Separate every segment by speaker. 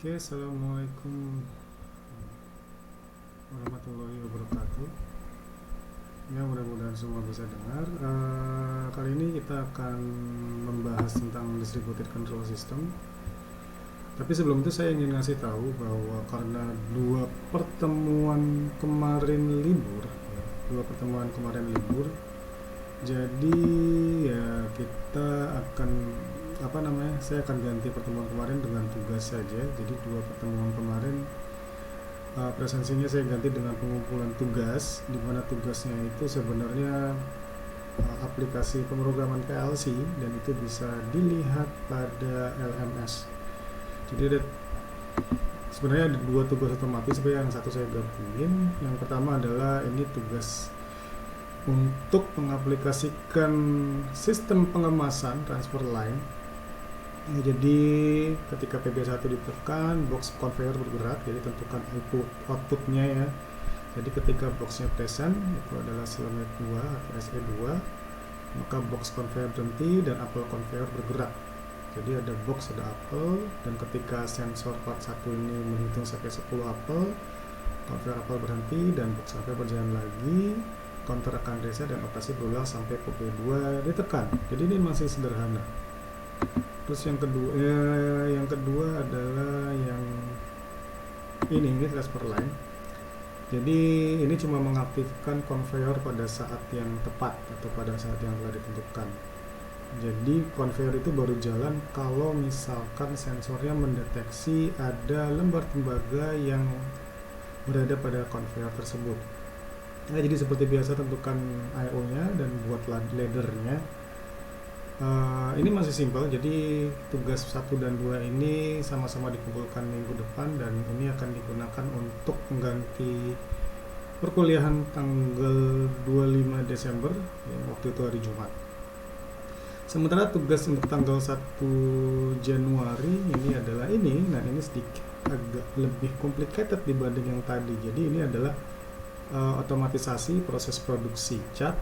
Speaker 1: Oke, assalamualaikum warahmatullahi wabarakatuh. Ya, mudah-mudahan semua bisa dengar. Kali ini kita akan membahas tentang distributed control system. Tapi sebelum itu saya ingin ngasih tahu bahwa karena dua pertemuan kemarin libur, jadi ya kita akan saya akan ganti pertemuan kemarin dengan tugas saja. Jadi dua pertemuan kemarin presensinya saya ganti dengan pengumpulan tugas, di mana tugasnya itu sebenarnya aplikasi pemrograman PLC dan itu bisa dilihat pada LMS. Jadi sebenarnya ada dua tugas otomatis, tapi yang satu saya gabungin. Yang pertama adalah ini tugas untuk mengaplikasikan sistem pengemasan transfer line. Jadi ketika PB1 ditekan, box conveyor bergerak, jadi tentukan outputnya ya. Jadi ketika boxnya present, itu adalah selangit 2 atau SE2, maka box conveyor berhenti dan apel conveyor bergerak. Jadi ada box, ada apel, dan ketika sensor part 1 ini menghitung sampai 10 apel, conveyor apel berhenti dan box conveyor berjalan lagi, counter akan reset dan operasi berulang sampai PB2 ditekan. Jadi ini masih sederhana. Terus yang kedua adalah yang ini transfer line. Jadi ini cuma mengaktifkan conveyor pada saat yang tepat atau pada saat yang telah ditentukan. Jadi conveyor itu baru jalan kalau misalkan sensornya mendeteksi ada lembar tembaga yang berada pada conveyor tersebut. Nah, jadi seperti biasa tentukan I/O-nya dan buat laddernya. Ini masih simpel, jadi tugas 1 dan 2 ini sama-sama dikumpulkan minggu depan dan ini akan digunakan untuk mengganti perkuliahan tanggal 25 Desember yang waktu itu hari Jumat. Sementara tugas untuk tanggal 1 Januari ini adalah ini. Nah, ini sedikit agak lebih complicated dibanding yang tadi. Jadi ini adalah otomatisasi proses produksi cat.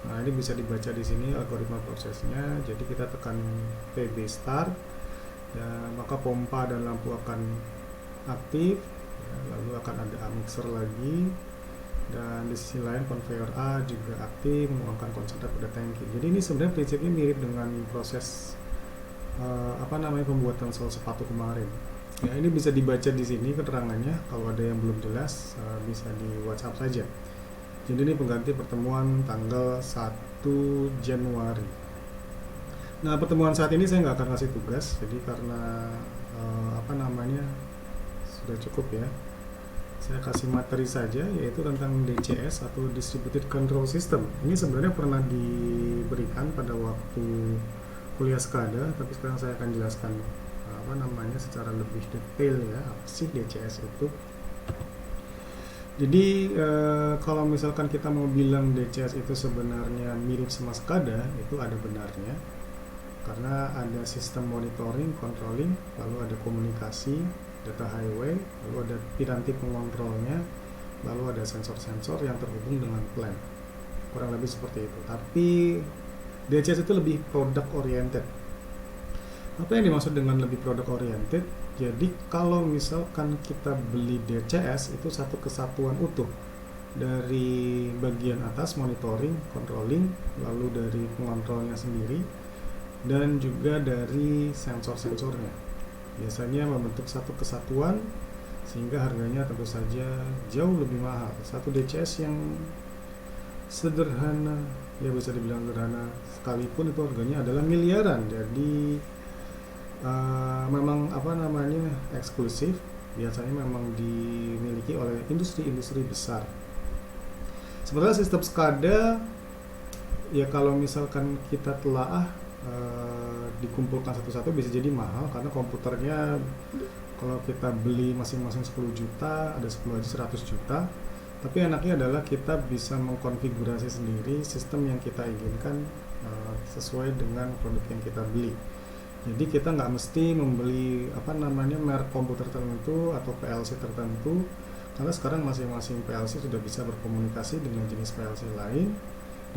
Speaker 1: Nah, ini bisa dibaca di sini algoritma prosesnya. Jadi kita tekan PB start, ya, maka pompa dan lampu akan aktif, ya, lalu akan ada mixer lagi, dan di sisi lain conveyor A juga aktif menuangkan konsentrat pada tangki. Jadi ini sebenarnya prinsipnya mirip dengan proses pembuatan sol sepatu kemarin. Ya, ini bisa dibaca di sini keterangannya. Kalau ada yang belum jelas bisa di WhatsApp saja. Jadi ini pengganti pertemuan tanggal 1 Januari. Nah, pertemuan saat ini saya nggak akan kasih tugas, jadi karena sudah cukup ya. Saya kasih materi saja, yaitu tentang DCS atau Distributed Control System. Ini sebenarnya pernah diberikan pada waktu kuliah SCADA, tapi sekarang saya akan jelaskan secara lebih detail ya, apa sih DCS itu. Jadi kalau misalkan kita mau bilang DCS itu sebenarnya mirip sama SCADA, itu ada benarnya. Karena ada sistem monitoring, controlling, lalu ada komunikasi, data highway, lalu ada piranti pengontrolnya, lalu ada sensor-sensor yang terhubung dengan plant. Kurang lebih seperti itu. Tapi DCS itu lebih product oriented. Apa yang dimaksud dengan lebih product oriented? Jadi kalau misalkan kita beli DCS itu satu kesatuan utuh dari bagian atas monitoring, controlling, lalu dari pengontrolnya sendiri dan juga dari sensor-sensornya. Biasanya membentuk satu kesatuan sehingga harganya tentu saja jauh lebih mahal. Satu DCS yang sederhana, ya bisa dibilang sederhana sekalipun itu harganya adalah miliaran. Jadi memang eksklusif, biasanya memang dimiliki oleh industri-industri besar. Sementara sistem SCADA ya kalau misalkan kita telaah dikumpulkan satu-satu bisa jadi mahal karena komputernya kalau kita beli masing-masing 10 juta, ada 10 aja 100 juta. Tapi enaknya adalah kita bisa mengkonfigurasi sendiri sistem yang kita inginkan sesuai dengan produk yang kita beli. Jadi kita nggak mesti membeli merek komputer tertentu atau PLC tertentu, karena sekarang masing-masing PLC sudah bisa berkomunikasi dengan jenis PLC lain.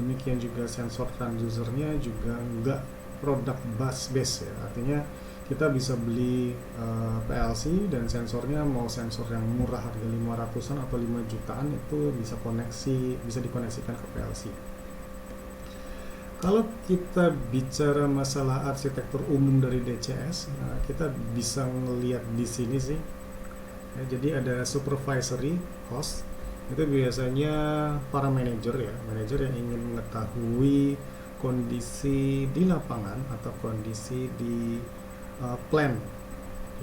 Speaker 1: Demikian juga sensor transducernya juga nggak produk bus base ya, artinya kita bisa beli PLC dan sensornya mau sensor yang murah harga 500-an atau 5 jutaan itu bisa dikoneksikan ke PLC. Kalau kita bicara masalah arsitektur umum dari DCS, nah kita bisa ngelihat di sini sih. Ya, jadi ada supervisory host, itu biasanya para manajer ya, manajer yang ingin mengetahui kondisi di lapangan atau kondisi di plan.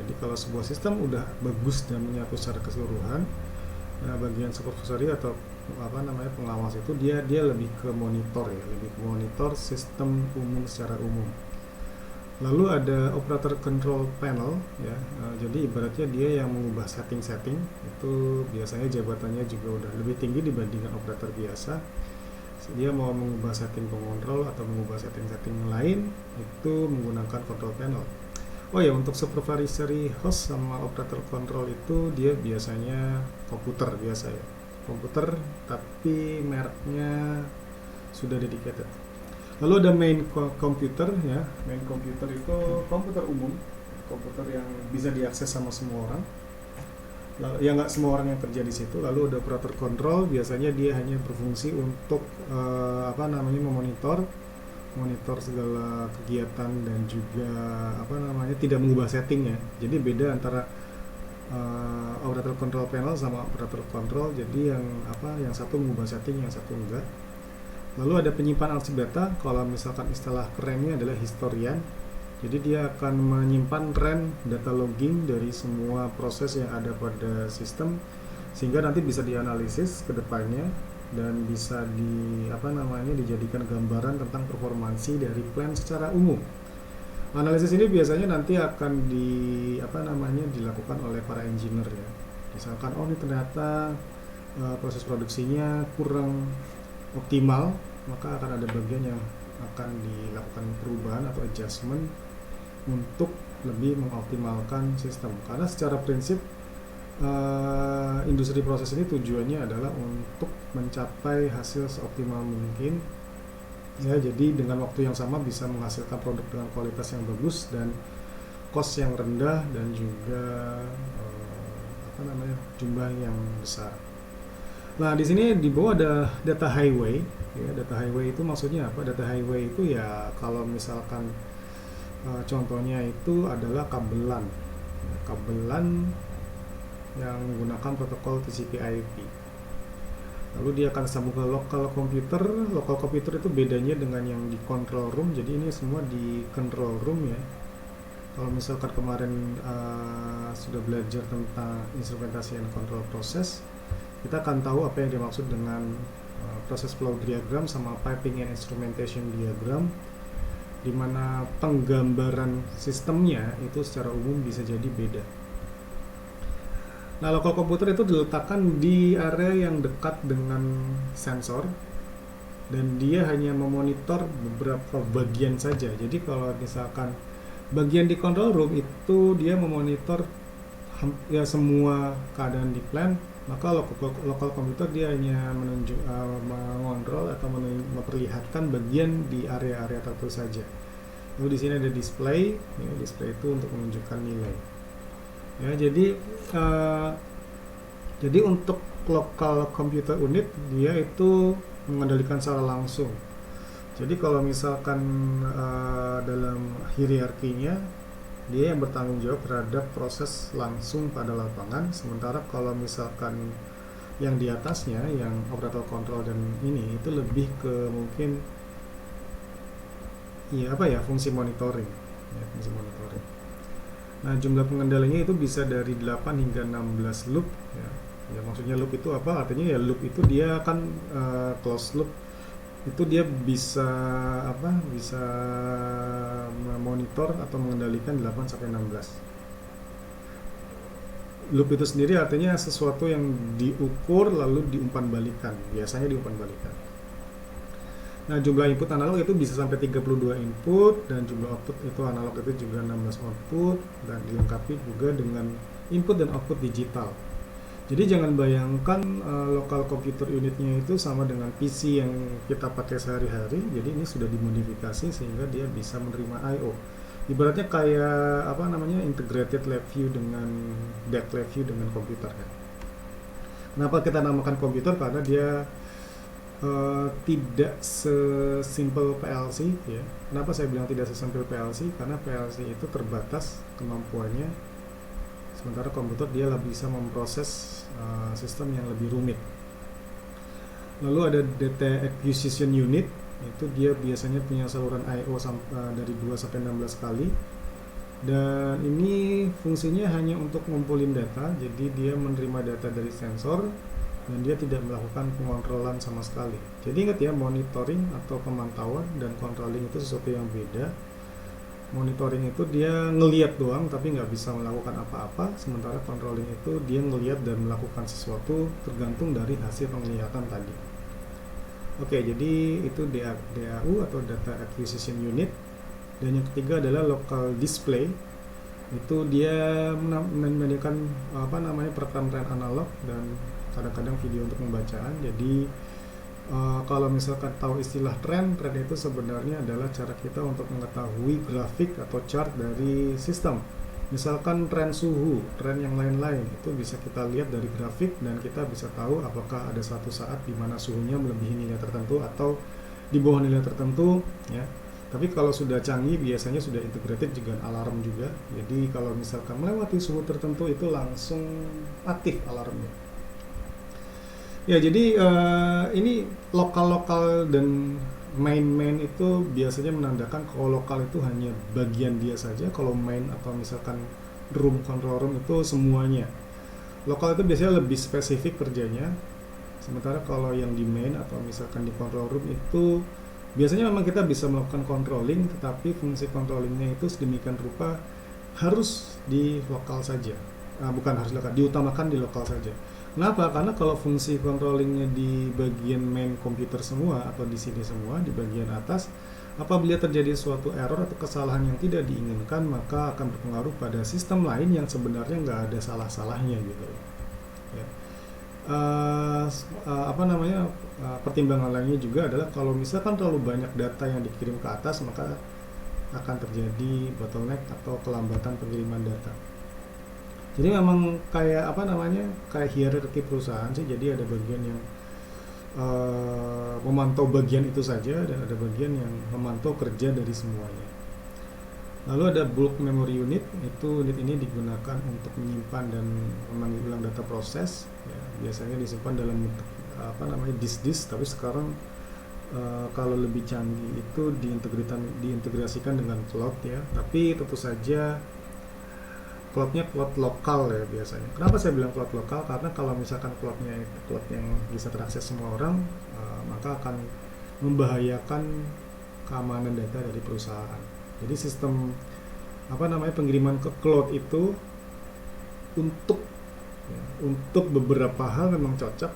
Speaker 1: Jadi kalau sebuah sistem udah bagus dan menyatu secara keseluruhan, nah bagian supervisory atau pengawas itu dia lebih ke monitor ya, lebih ke monitor sistem umum secara umum. Lalu ada operator control panel ya, jadi ibaratnya dia yang mengubah setting-setting, itu biasanya jabatannya juga udah lebih tinggi dibandingkan operator biasa. Dia mau mengubah setting pengontrol atau mengubah setting-setting lain itu menggunakan control panel. Oh ya, untuk supervisory host sama operator control itu dia biasanya komputer biasa ya, komputer tapi mereknya sudah dedicated. Lalu ada main computer ya, main computer itu komputer umum, komputer yang bisa diakses sama semua orang. Lalu, ya nggak semua orang yang kerja di situ. Lalu ada operator control, biasanya dia hanya berfungsi untuk monitor segala kegiatan dan juga tidak mengubah settingnya. Jadi beda antara operator control panel sama operator control. Jadi yang satu mengubah setting, yang satu enggak. Lalu ada penyimpan arsip data. Kalau misalkan istilah kerennya adalah historian. Jadi dia akan menyimpan trend data logging dari semua proses yang ada pada sistem sehingga nanti bisa dianalisis ke depannya dan bisa dijadikan gambaran tentang performansi dari plan secara umum. Analisis ini biasanya nanti akan dilakukan oleh para engineer ya. Misalkan ini ternyata proses produksinya kurang optimal, maka akan ada bagian yang akan dilakukan perubahan atau adjustment untuk lebih mengoptimalkan sistem. Karena secara prinsip industri proses ini tujuannya adalah untuk mencapai hasil seoptimal mungkin ya, jadi dengan waktu yang sama bisa menghasilkan produk dengan kualitas yang bagus dan cost yang rendah dan juga jumlah yang besar. Nah, di sini di bawah ada data highway ya. Data highway itu maksudnya apa? Data highway itu ya kalau misalkan contohnya itu adalah kabelan ya, kabelan yang menggunakan protokol TCP/IP. Lalu dia akan sambung ke local computer. Local computer itu bedanya dengan yang di control room. Jadi ini semua di control room ya. Kalau misalkan kemarin sudah belajar tentang instrumentasi and control process, kita akan tahu apa yang dimaksud dengan proses flow diagram sama piping and instrumentation diagram, di mana penggambaran sistemnya itu secara umum bisa jadi beda. Nah, local computer itu diletakkan di area yang dekat dengan sensor dan dia hanya memonitor beberapa bagian saja. Jadi kalau misalkan bagian di control room itu dia memonitor ya semua keadaan di plan, maka local computer dia hanya mengontrol atau memperlihatkan bagian di area-area tertentu saja. Lalu di sini ada display, ya, display itu untuk menunjukkan nilai. Ya, jadi untuk local computer unit dia itu mengendalikan secara langsung. Jadi kalau misalkan dalam hierarkinya dia yang bertanggung jawab terhadap proses langsung pada lapangan, sementara kalau misalkan yang di atasnya yang operator control dan ini itu lebih ke mungkin fungsi monitoring ya, fungsi monitoring. Nah, jumlah pengendalinya itu bisa dari 8 hingga 16 loop ya. Ya, maksudnya loop itu apa? Artinya ya loop itu dia akan close loop. Itu dia bisa memonitor atau mengendalikan 8 sampai 16. Loop itu sendiri artinya sesuatu yang diukur lalu diumpan balikan. Biasanya diumpan balikan. Nah, jumlah input analog itu bisa sampai 32 input dan jumlah output itu analog itu juga 16 output dan dilengkapi juga dengan input dan output digital. Jadi jangan bayangkan local computer unitnya itu sama dengan PC yang kita pakai sehari-hari. Jadi ini sudah dimodifikasi sehingga dia bisa menerima I/O. Ibaratnya kayak apa namanya, integrated lab view dengan depth lab view dengan komputer kan. Kenapa kita namakan komputer? Karena dia tidak sesimpel PLC ya. Kenapa saya bilang tidak sesimpel PLC? Karena PLC itu terbatas kemampuannya, sementara komputer dia lebih bisa memproses sistem yang lebih rumit. Lalu ada data acquisition unit, itu dia biasanya punya saluran I/O dari 2 sampai 16 kali, dan ini fungsinya hanya untuk ngumpulin data. Jadi dia menerima data dari sensor dan dia tidak melakukan pengontrolan sama sekali. Jadi ingat ya, monitoring atau pemantauan dan controlling itu sesuatu yang beda. Monitoring itu dia ngeliat doang tapi nggak bisa melakukan apa-apa, sementara controlling itu dia ngeliat dan melakukan sesuatu tergantung dari hasil penglihatan tadi. Oke, jadi itu DAU atau Data Acquisition Unit. Dan yang ketiga adalah Local Display. Itu dia membandingkan apa namanya, perekam tren analog dan kadang-kadang video untuk pembacaan. Jadi kalau misalkan tahu istilah tren itu sebenarnya adalah cara kita untuk mengetahui grafik atau chart dari sistem. Misalkan tren suhu, tren yang lain-lain, itu bisa kita lihat dari grafik dan kita bisa tahu apakah ada suatu saat di mana suhunya melebihi nilai tertentu atau di bawah nilai tertentu ya. Tapi kalau sudah canggih biasanya sudah integrated dengan alarm juga. Jadi kalau misalkan melewati suhu tertentu itu langsung aktif alarmnya. Ya, jadi ini lokal-lokal dan main itu biasanya menandakan kalau lokal itu hanya bagian dia saja, kalau main atau misalkan room, control room itu semuanya. Lokal itu biasanya lebih spesifik kerjanya, sementara kalau yang di main atau misalkan di control room itu biasanya memang kita bisa melakukan controlling, tetapi fungsi controllingnya itu sedemikian rupa harus di lokal saja. Bukan harus lokal, diutamakan di lokal saja. Kenapa? Karena kalau fungsi controllingnya di bagian main komputer semua atau di sini semua, di bagian atas, apabila terjadi suatu error atau kesalahan yang tidak diinginkan, maka akan berpengaruh pada sistem lain yang sebenarnya nggak ada salah-salahnya gitu ya. Pertimbangan lainnya juga adalah kalau misalkan terlalu banyak data yang dikirim ke atas, maka akan terjadi bottleneck atau kelambatan pengiriman data. Jadi memang kayak kayak hierarki perusahaan sih. Jadi ada bagian yang memantau bagian itu saja dan ada bagian yang memantau kerja dari semuanya. Lalu ada bulk memory unit. Itu unit ini digunakan untuk menyimpan dan memanggil ulang data proses ya, biasanya disimpan dalam bentuk disk, tapi sekarang kalau lebih canggih itu diintegrasikan dengan cloud ya. Tapi tentu saja cloudnya cloud lokal ya biasanya. Kenapa saya bilang cloud lokal? Karena kalau misalkan cloudnya itu cloud yang bisa terakses semua orang, maka akan membahayakan keamanan data dari perusahaan. Jadi sistem pengiriman ke cloud itu untuk beberapa hal memang cocok,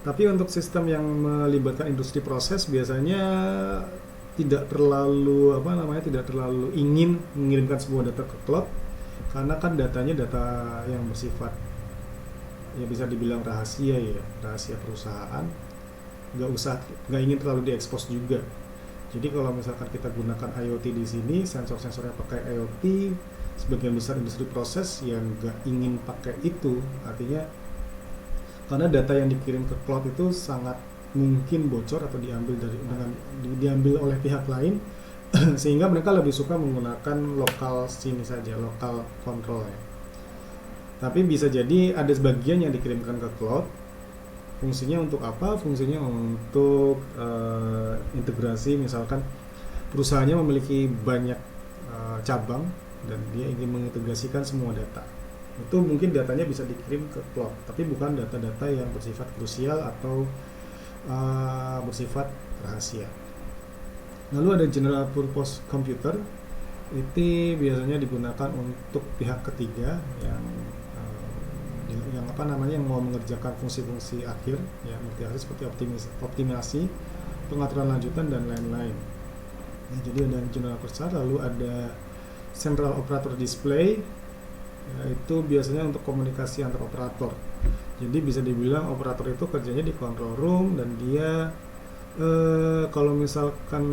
Speaker 1: tapi untuk sistem yang melibatkan industri proses biasanya tidak terlalu ingin mengirimkan sebuah data ke cloud, karena kan datanya data yang bersifat ya bisa dibilang rahasia perusahaan, nggak ingin terlalu diekspos juga. Jadi kalau misalkan kita gunakan IoT di sini, sensor-sensornya pakai IoT, sebagian besar industri proses yang nggak ingin pakai itu, artinya karena data yang dikirim ke cloud itu sangat mungkin bocor atau diambil oleh pihak lain, sehingga mereka lebih suka menggunakan lokal sini saja, lokal control ya. Tapi bisa jadi ada sebagian yang dikirimkan ke cloud. Fungsinya untuk apa? Fungsinya untuk integrasi, misalkan perusahaannya memiliki banyak cabang dan dia ingin mengintegrasikan semua data. Itu mungkin datanya bisa dikirim ke cloud, tapi bukan data-data yang bersifat krusial atau bersifat rahasia. Lalu ada general purpose computer. Itu biasanya digunakan untuk pihak ketiga yang yang mau mengerjakan fungsi-fungsi akhir ya, seperti optimasi, pengaturan lanjutan dan lain-lain. Nah, jadi ada general purpose, lalu ada central operator display ya, itu biasanya untuk komunikasi antar operator. Jadi bisa dibilang operator itu kerjanya di control room dan dia Kalau misalkan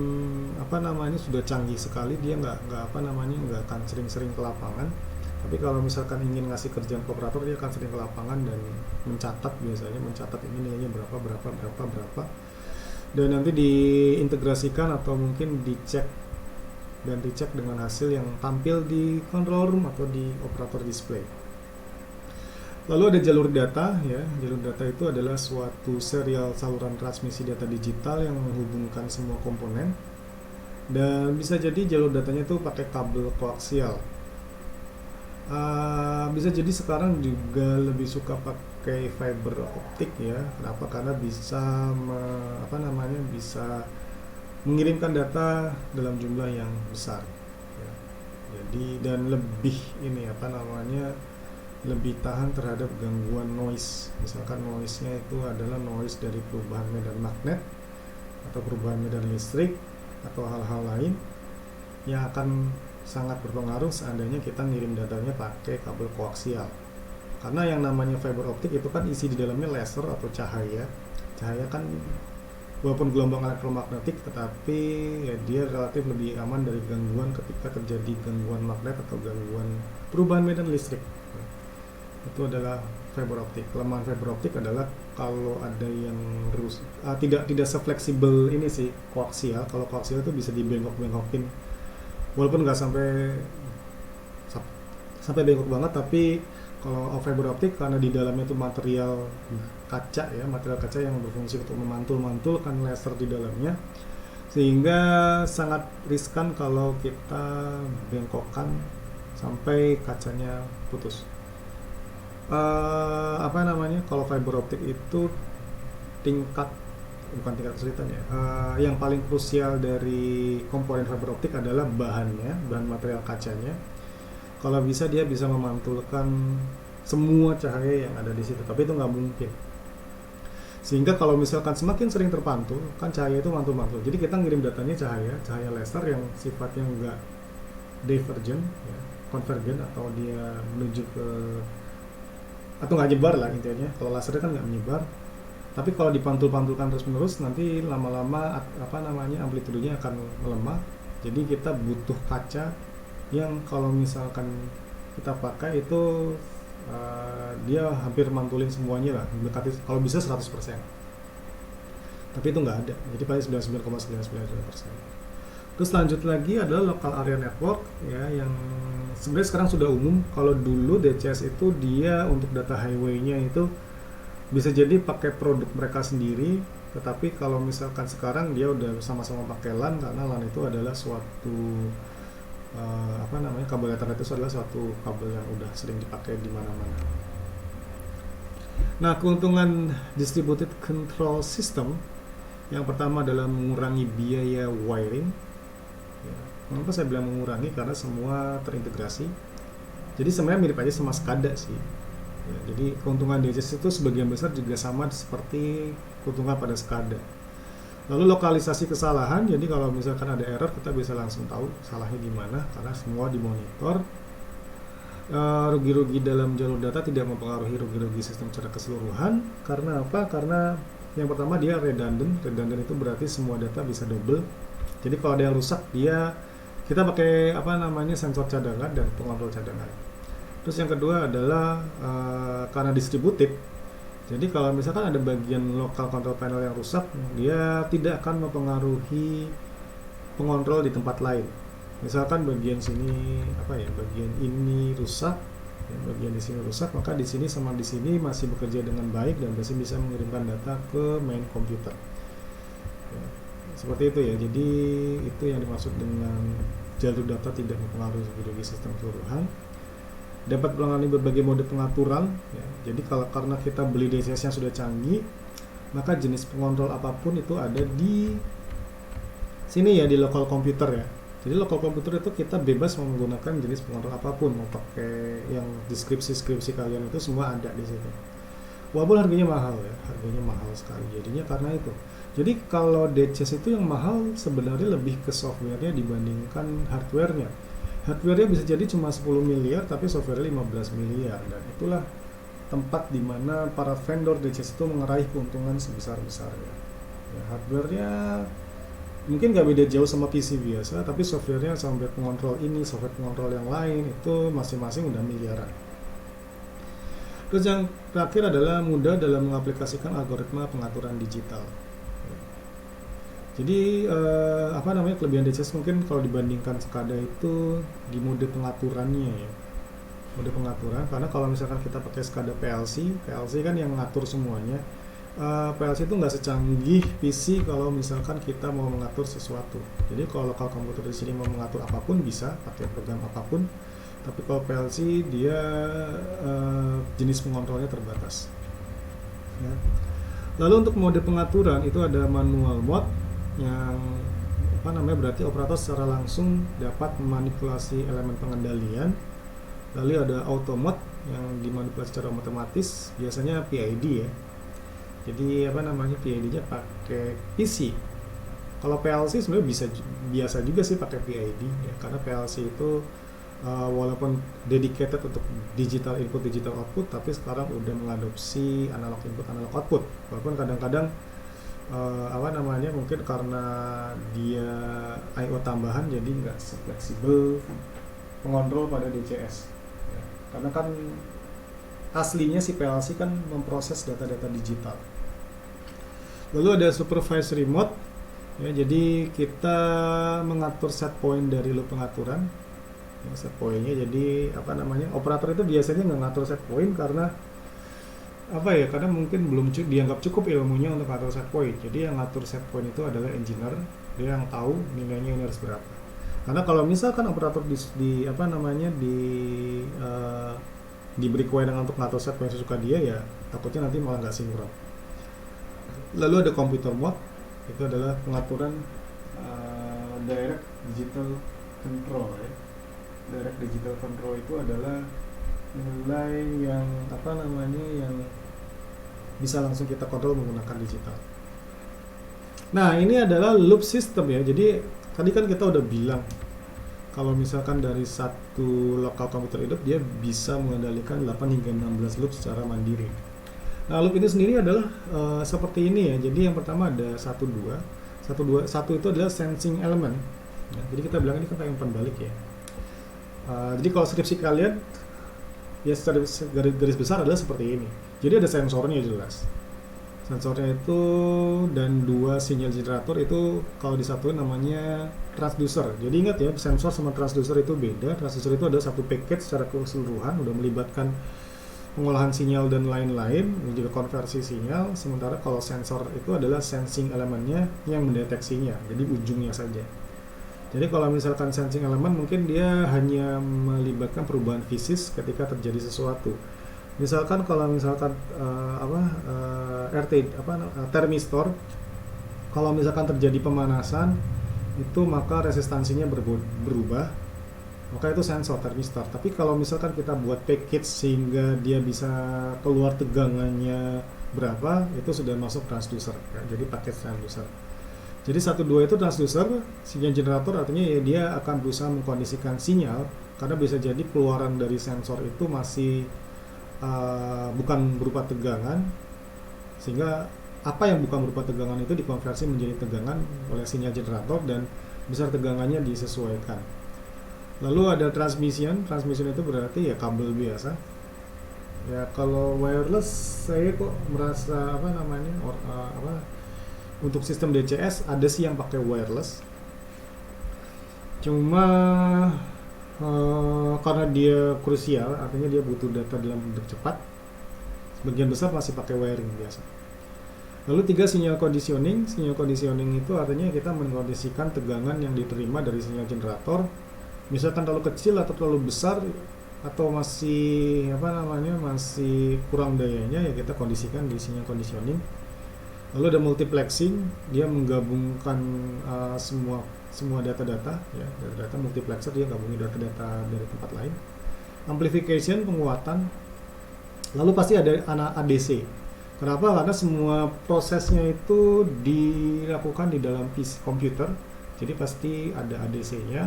Speaker 1: apa namanya sudah canggih sekali, dia nggak apa namanya nggak akan sering-sering ke lapangan. Tapi kalau misalkan ingin ngasih kerjaan ke operator, dia akan sering ke lapangan dan mencatat, biasanya mencatat ini nilainya berapa berapa berapa berapa, dan nanti diintegrasikan atau mungkin dicek dengan hasil yang tampil di control room atau di operator display. Lalu ada jalur data ya. Jalur data itu adalah suatu serial saluran transmisi data digital yang menghubungkan semua komponen, dan bisa jadi jalur datanya itu pakai kabel koaksial. Bisa jadi sekarang juga lebih suka pakai fiber optik ya. Kenapa? Karena bisa bisa mengirimkan data dalam jumlah yang besar ya. Jadi dan lebih ini apa namanya lebih tahan terhadap gangguan noise. Misalkan noise-nya itu adalah noise dari perubahan medan magnet atau perubahan medan listrik atau hal-hal lain yang akan sangat berpengaruh seandainya kita ngirim datanya pakai kabel koaksial. Karena yang namanya fiber optik itu kan isi di dalamnya laser atau cahaya. Cahaya kan walaupun gelombang elektromagnetik, tetapi ya dia relatif lebih aman dari gangguan ketika terjadi gangguan magnet atau gangguan perubahan medan listrik. Itu adalah fiber optik. Kelemahan fiber optik adalah kalau ada yang tidak sefleksibel ini sih koaksial. Kalau koaksial itu bisa dibengkok-bengkokin, walaupun nggak sampai bengkok banget, tapi kalau fiber optik karena di dalamnya itu material kaca ya, material kaca yang berfungsi untuk memantul-mantulkan laser di dalamnya, sehingga sangat riskan kalau kita bengkokkan sampai kacanya putus. Kalau fiber optik itu bukan tingkat kesulitan ya. Yang paling krusial dari komponen fiber optik adalah bahan material kacanya. Kalau bisa dia bisa memantulkan semua cahaya yang ada di situ, tapi itu nggak mungkin. Sehingga kalau misalkan semakin sering terpantul, kan cahaya itu mantul-mantul. Jadi kita ngirim datanya cahaya laser yang sifatnya nggak divergent, ya, convergent, atau dia menuju ke atau nggak nyebar lah intinya. Kalau lasernya kan nggak menyebar, tapi kalau dipantul-pantulkan terus-menerus nanti lama-lama amplitudenya akan melemah. Jadi kita butuh kaca yang kalau misalkan kita pakai itu dia hampir mantulin semuanya lah, mendekati kalau bisa 100%. Tapi itu nggak ada, jadi paling 99,99%. Terus lanjut lagi adalah local area network ya, yang sebenarnya sekarang sudah umum. Kalau dulu DCS itu dia untuk data highway-nya itu bisa jadi pakai produk mereka sendiri, tetapi kalau misalkan sekarang dia udah sama-sama pakai LAN, karena LAN itu adalah suatu kabel Ethernet itu adalah suatu kabel yang udah sering dipakai di mana-mana. Nah, keuntungan distributed control system yang pertama adalah mengurangi biaya wiring. Ya, kenapa saya bilang mengurangi? Karena semua terintegrasi. Jadi sebenarnya mirip aja sama SCADA sih. Ya, jadi keuntungan DCS itu sebagian besar juga sama seperti keuntungan pada SCADA. Lalu lokalisasi kesalahan, jadi kalau misalkan ada error kita bisa langsung tahu salahnya di mana karena semua dimonitor. Rugi-rugi dalam jalur data tidak mempengaruhi rugi-rugi sistem secara keseluruhan. Karena apa? Karena yang pertama dia redundant. Redundant itu berarti semua data bisa double. Jadi kalau ada yang rusak, kita pakai sensor cadangan dan pengontrol cadangan. Terus yang kedua adalah karena distributed. Jadi kalau misalkan ada bagian local control panel yang rusak, dia tidak akan mempengaruhi pengontrol di tempat lain. Misalkan bagian sini bagian ini rusak, ya, bagian di sini rusak, maka di sini sama di sini masih bekerja dengan baik dan masih bisa mengirimkan data ke main komputer. Ya, seperti itu ya. Jadi itu yang dimaksud dengan jalur data tidak mempengaruhi sistem keseluruhan. Dapat mengalami berbagai mode pengaturan ya. Jadi karena kita beli DCS yang sudah canggih, maka jenis pengontrol apapun itu ada di sini ya, di local computer ya. Jadi local computer itu kita bebas mau menggunakan jenis pengontrol apapun, mau pakai yang deskripsi kalian itu semua ada di situ. Walaupun harganya mahal ya, harganya mahal sekali jadinya karena itu. Jadi kalau DCS itu yang mahal sebenarnya lebih ke softwarenya dibandingkan hardwarenya. Hardware-nya bisa jadi cuma 10 miliar tapi software-nya 15 miliar, dan itulah tempat di mana para vendor DCS itu meraih keuntungan sebesar-besarnya. Ya, hardware-nya mungkin nggak beda jauh sama PC biasa, tapi software-nya sampai pengontrol ini, software pengontrol yang lain itu masing-masing udah miliaran. Terus yang terakhir adalah mudah dalam mengaplikasikan algoritma pengaturan digital. Jadi apa namanya, kelebihan DCS mungkin kalau dibandingkan SCADA itu di mode pengaturannya ya. Mode pengaturan, karena kalau misalkan kita pakai SCADA PLC kan yang ngatur semuanya. PLC itu nggak secanggih PC kalau misalkan kita mau mengatur sesuatu. Jadi kalau lokal komputer di sini mau mengatur apapun bisa pakai program apapun. Tapi kalau PLC dia jenis pengontrolnya terbatas. Ya. Lalu untuk mode pengaturan itu ada manual mode yang apa namanya, berarti operator secara langsung dapat memanipulasi elemen pengendalian. Lalu ada auto mode yang dimanipulasi secara otomatis, biasanya PID ya. Jadi apa namanya, PID-nya pakai PC. Kalau PLC sebenarnya biasa juga sih pakai PID ya, karena PLC itu walaupun dedicated untuk digital input digital output, tapi sekarang udah mengadopsi analog input analog output. Walaupun kadang-kadang apa namanya, mungkin karena dia I/O tambahan jadi nggak fleksibel pengontrol pada DCS ya. Karena kan aslinya si PLC kan memproses data-data digital. Lalu ada supervisory mode ya, jadi kita mengatur set point dari loop pengaturan ya, set pointnya. Jadi apa namanya, operator itu biasanya nggak ngatur set point karena apa ya, karena mungkin belum dianggap cukup ilmunya untuk ngatur set point. Jadi yang ngatur set point itu adalah engineer, dia yang tahu nilainya ini harus berapa. Karena kalau misalkan operator di apa namanya diberi kewenangan untuk ngatur set point sesuka dia, ya takutnya nanti malah nggak sinkron. Lalu ada computer mode, itu adalah pengaturan direct digital control ya. Direct digital control itu adalah nilai yang apa namanya, yang bisa langsung kita kontrol menggunakan digital. Nah, ini adalah loop system ya. Jadi tadi kan kita udah bilang kalau misalkan dari satu lokal komputer hidup dia bisa mengendalikan 8 hingga 16 loop secara mandiri. Nah, loop ini sendiri adalah seperti ini ya. Jadi yang pertama ada 1 2. Satu itu adalah sensing element. Ya, jadi kita bilang ini kan kayak umpan balik ya. Jadi kalau skripsi kalian ya secara garis besar adalah seperti ini. Jadi ada sensornya jelas. Sensornya itu dan 2 sinyal generator itu kalau disatuin namanya transducer. Jadi ingat ya, sensor sama transducer itu beda. Transducer itu ada satu package secara keseluruhan, udah melibatkan pengolahan sinyal dan lain-lain, juga konversi sinyal. Sementara kalau sensor itu adalah sensing elemennya yang mendeteksinya, jadi ujungnya saja. Jadi kalau misalkan sensing elemen mungkin dia hanya melibatkan perubahan fisis ketika terjadi sesuatu. Misalkan kalau misalkan termistor, kalau misalkan terjadi pemanasan itu maka resistansinya berubah, maka itu sensor termistor. Tapi kalau misalkan kita buat package sehingga dia bisa keluar tegangannya berapa, itu sudah masuk transducer ya. Jadi paket transducer. Jadi 1 2 itu transducer, sinyal generator artinya ya dia akan berusaha mengkondisikan sinyal, karena bisa jadi keluaran dari sensor itu masih bukan berupa tegangan, sehingga apa yang bukan berupa tegangan itu dikonversi menjadi tegangan oleh sinyal generator dan besar tegangannya disesuaikan. Lalu ada transmission itu berarti ya kabel biasa. Ya kalau wireless saya kok merasa untuk sistem DCS ada sih yang pakai wireless. Cuma karena dia krusial, artinya dia butuh data dalam bentuk cepat, sebagian besar masih pakai wiring biasa. Lalu 3 sinyal conditioning. Sinyal conditioning itu artinya kita mengkondisikan tegangan yang diterima dari sinyal generator. Misalkan terlalu kecil atau terlalu besar atau masih masih kurang dayanya, ya kita kondisikan di sinyal conditioning. Lalu ada multiplexing, dia menggabungkan semua data-data ya, data-data multiplexer, dia gabungin data-data dari tempat lain. Amplification, penguatan. Lalu pasti ada ADC. Kenapa? Karena semua prosesnya itu dilakukan di dalam PC komputer, jadi pasti ada ADC-nya.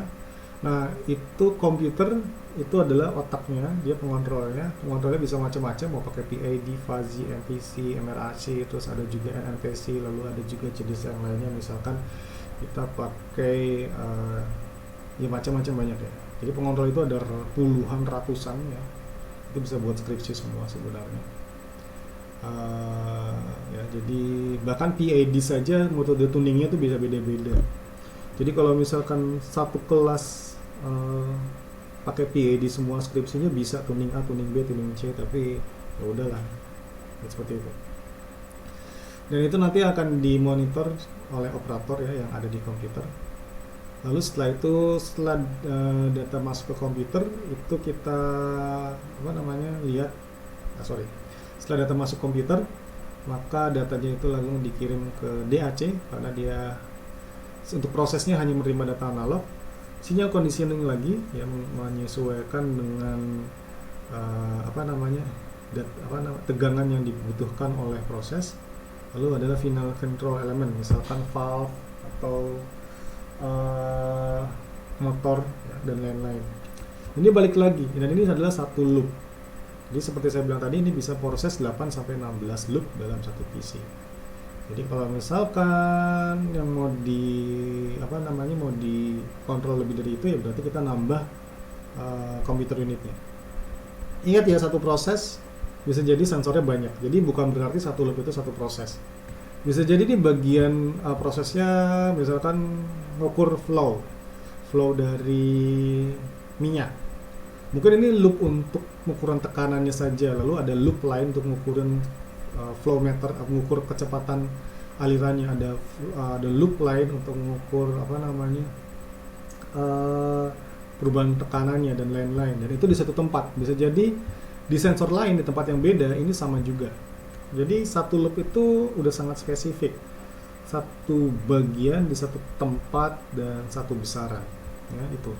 Speaker 1: Nah, itu komputer itu adalah otaknya, dia pengontrolnya. Pengontrolnya bisa macam-macam, mau pakai PID, fuzzy, MPC, MRAC, terus ada juga NNPC, lalu ada juga jenis yang lainnya, misalkan kita pakai ya macam-macam banyak ya. Jadi pengontrol itu ada puluhan, ratusan ya. Itu bisa buat skripsi semua sebenarnya. Ya, jadi bahkan PID saja metode tuningnya itu bisa beda-beda. Jadi kalau misalkan satu kelas pakai PID semua skripsinya bisa tuning A, tuning B, tuning C, tapi ya udahlah, ya, seperti itu. Dan itu nanti akan dimonitor oleh operator ya yang ada di komputer. Lalu setelah itu, setelah data masuk ke komputer, itu kita apa namanya lihat, setelah data masuk komputer, maka datanya itu langsung dikirim ke DAC karena dia untuk prosesnya hanya menerima data analog. Sinyal conditioning lagi yang menyesuaikan dengan tegangan yang dibutuhkan oleh proses. Lalu adalah final control element, misalkan valve atau motor ya, dan lain-lain. Ini balik lagi, dan ini adalah satu loop. Jadi seperti saya bilang tadi, ini bisa proses 8-16 loop dalam satu PC. Jadi kalau misalkan yang mau dikontrol lebih dari itu, ya berarti kita nambah komputer unitnya. Ingat ya, satu proses bisa jadi sensornya banyak. Jadi bukan berarti satu loop itu satu proses. Bisa jadi di bagian prosesnya misalkan ngukur flow dari minyak. Mungkin ini loop untuk ukuran tekanannya saja, lalu ada loop lain untuk ngukurin flow meter, mengukur kecepatan alirannya, ada loop lain untuk mengukur perubahan tekanannya dan lain-lain. Dan itu di satu tempat. Bisa jadi di sensor lain di tempat yang beda ini sama juga. Jadi satu loop itu udah sangat spesifik, satu bagian di satu tempat dan satu besaran ya itu.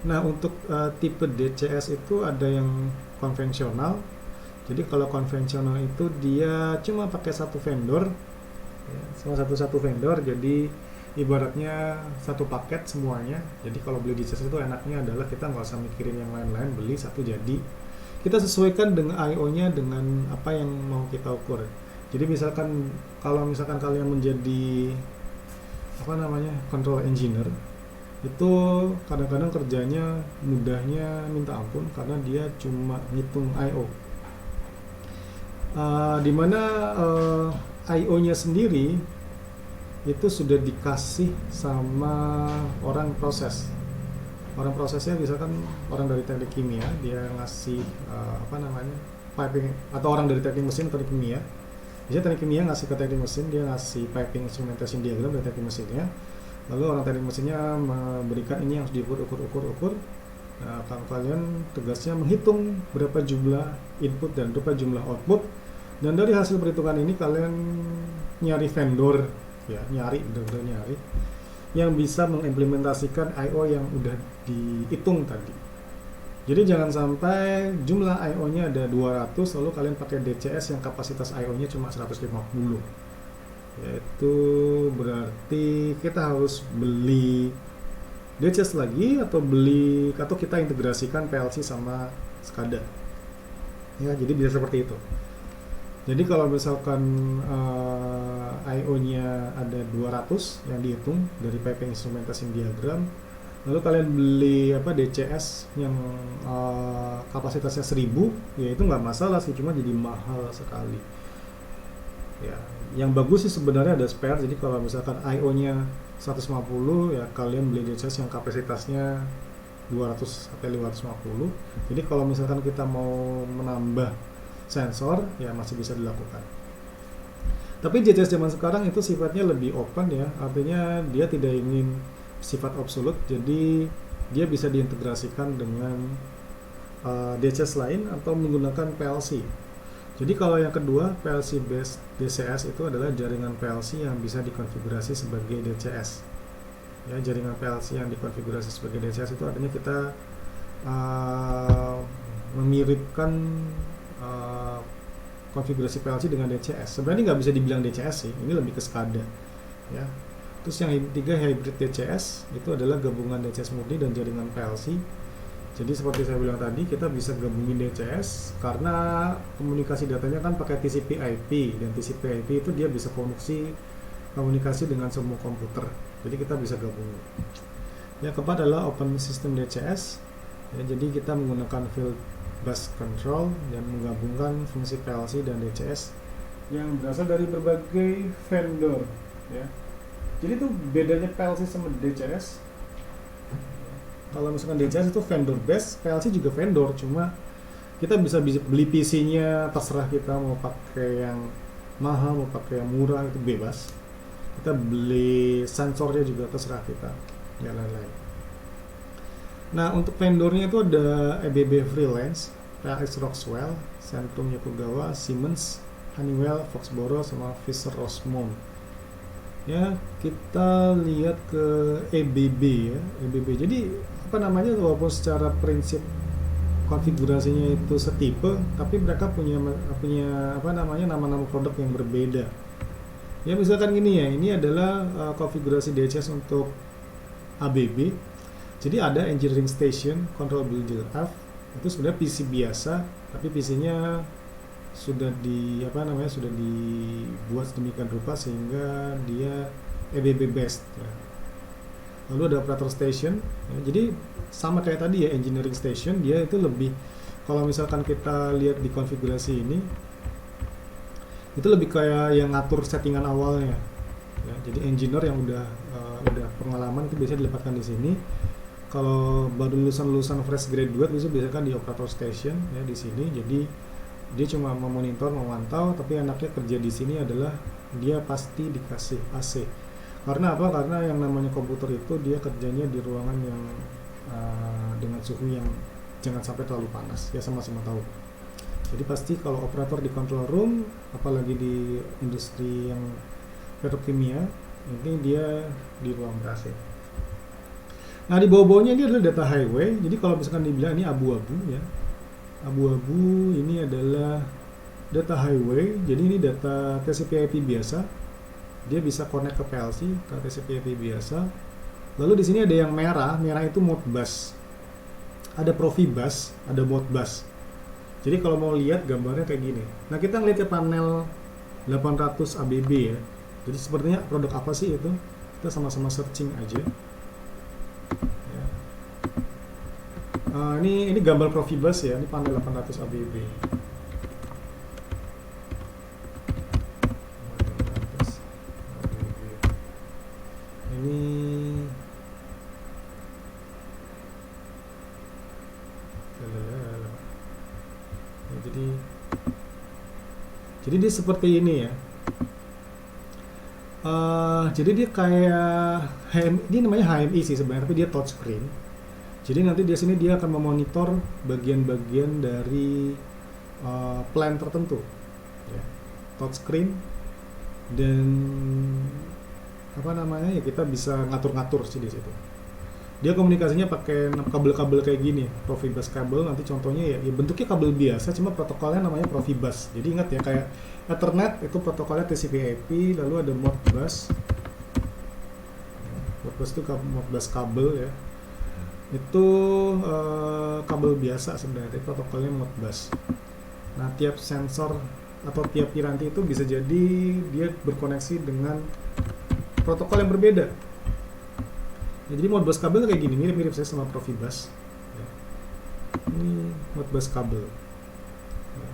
Speaker 1: Nah, untuk tipe DCS itu ada yang konvensional. Jadi kalau konvensional itu dia cuma pakai satu vendor ya, satu vendor, jadi ibaratnya satu paket semuanya. Jadi kalau beli DCS itu enaknya adalah kita nggak usah mikirin yang lain-lain, beli satu jadi. Kita sesuaikan dengan I/O-nya dengan apa yang mau kita ukur. Jadi kalau misalkan kalian menjadi control engineer, itu kadang-kadang kerjanya mudahnya minta ampun karena dia cuma ngitung I/O. Dimana I/O-nya sendiri itu sudah dikasih sama orang prosesnya, misalkan orang dari teknik kimia, dia ngasih piping, atau orang dari teknik mesin, teknik kimia. Biasanya teknik kimia ngasih ke teknik mesin, dia ngasih piping instrumentation diagram dari teknik mesinnya. Lalu orang teknik mesinnya memberikan ini yang harus diukur. Nah, kalian tugasnya menghitung berapa jumlah input dan berapa jumlah output. Dan dari hasil perhitungan ini kalian nyari vendor, ya benar-benar nyari yang bisa mengimplementasikan I/O yang udah dihitung tadi. Jadi jangan sampai jumlah I/O-nya ada 200 lalu kalian pakai DCS yang kapasitas I/O-nya cuma 150. Yaitu berarti kita harus beli DCS lagi atau kita integrasikan PLC sama SCADA. Ya, jadi bisa seperti itu. Jadi kalau misalkan I/O-nya ada 200 yang dihitung dari piping instrumentation diagram, lalu kalian beli DCS yang kapasitasnya 1000, ya itu nggak masalah sih, cuma jadi mahal sekali. Ya, yang bagus sih sebenarnya ada spare. Jadi kalau misalkan I/O-nya 150, ya kalian beli DCS yang kapasitasnya 200 sampai 550. Jadi kalau misalkan kita mau menambah sensor, ya masih bisa dilakukan. Tapi DCS zaman sekarang itu sifatnya lebih open ya, artinya dia tidak ingin sifat absolut, jadi dia bisa diintegrasikan dengan DCS lain atau menggunakan PLC. Jadi kalau yang kedua, PLC based DCS itu adalah jaringan PLC yang bisa dikonfigurasi sebagai DCS. Ya, jaringan PLC yang dikonfigurasi sebagai DCS itu artinya kita memiripkan konfigurasi PLC dengan DCS. Sebenarnya nggak bisa dibilang DCS sih, ini lebih ke SCADA ya. Terus yang ketiga hybrid DCS, itu adalah gabungan DCS murni dan jaringan PLC. Jadi seperti saya bilang tadi, kita bisa gabungin DCS karena komunikasi datanya kan pakai TCP/IP, dan TCP/IP itu dia bisa komunikasi dengan semua komputer. Jadi kita bisa gabungin. Yang keempat adalah Open System DCS. Ya, jadi kita menggunakan Field Bus Control yang menggabungkan fungsi PLC dan DCS yang berasal dari berbagai vendor. Ya. Jadi itu bedanya PLC sama DCS. Kalau misalkan DCS itu vendor base, PLC juga vendor, cuma kita bisa beli PC-nya terserah kita mau pakai yang mahal, mau pakai yang murah, itu bebas. Kita beli sensornya juga terserah kita, dan lain-lain. Nah, untuk vendornya itu ada EBB Freelance, PLX Rockwell, Centrum Yokogawa, Siemens, Honeywell, Foxboro, sama Fisher Rosemont. Ya, kita lihat ke EBB ya, EBB. Jadi apa namanya, walaupun secara prinsip konfigurasinya itu setipe, tapi mereka punya apa namanya, nama-nama produk yang berbeda. Ya misalkan gini ya, ini adalah konfigurasi DCS untuk ABB. Jadi ada Engineering Station Control Builder F, itu sebenarnya PC biasa, tapi PC-nya sudah sudah dibuat sedemikian rupa sehingga dia EBB based ya. Lalu ada operator station ya, jadi sama kayak tadi ya, engineering station, dia itu lebih, kalau misalkan kita lihat di konfigurasi ini, itu lebih kayak yang ngatur settingan awalnya ya. Jadi engineer yang udah pengalaman itu biasanya dilepaskan di sini. Kalau baru lulusan fresh graduate biasanya kan di operator station ya, di sini. Jadi dia cuma memonitor, memantau, tapi enaknya kerja di sini adalah dia pasti dikasih AC. Karena apa? Karena yang namanya komputer itu dia kerjanya di ruangan yang dengan suhu yang jangan sampai terlalu panas. Ya sama-sama tahu. Jadi pasti kalau operator di control room, apalagi di industri yang petrokimia, ini dia di ruang ber-AC. Nah di bawah-bawahnya ini adalah data highway. Jadi kalau misalkan dibilang ini abu-abu ya, abu-abu ini adalah data highway. Jadi ini data TCP/IP biasa. Dia bisa connect ke PLC, ke TCP/IP biasa. Lalu di sini ada yang merah itu Modbus. Ada Profibus, ada Modbus. Jadi kalau mau lihat gambarnya kayak gini. Nah, kita ngeliat ke panel 800 ABB ya. Jadi sepertinya produk apa sih itu? Kita sama-sama searching aja. Ya. Ini gambar Profibus ya, ini panel 800 ABB. Jadi dia seperti ini ya. Jadi dia kayak ini namanya HMI sih sebenarnya, tapi dia touchscreen. Jadi nanti di sini dia akan memonitor bagian-bagian dari plan tertentu, ya. Touchscreen, dan apa namanya ya, kita bisa ngatur-ngatur sih di situ. Dia komunikasinya pakai kabel-kabel kayak gini, Profibus kabel. Nanti contohnya ya bentuknya kabel biasa, cuma protokolnya namanya Profibus. Jadi ingat ya, kayak Ethernet itu protokolnya TCP/IP, lalu ada Modbus. Modbus itu Modbus kabel ya. Itu kabel biasa sebenarnya, tapi protokolnya Modbus. Nah, tiap sensor atau tiap piranti itu bisa jadi dia berkoneksi dengan protokol yang berbeda. Ya, jadi Modbus kabel kayak gini, mirip-mirip saya sama Profibus. Ya. Ini Modbus kabel. Ya.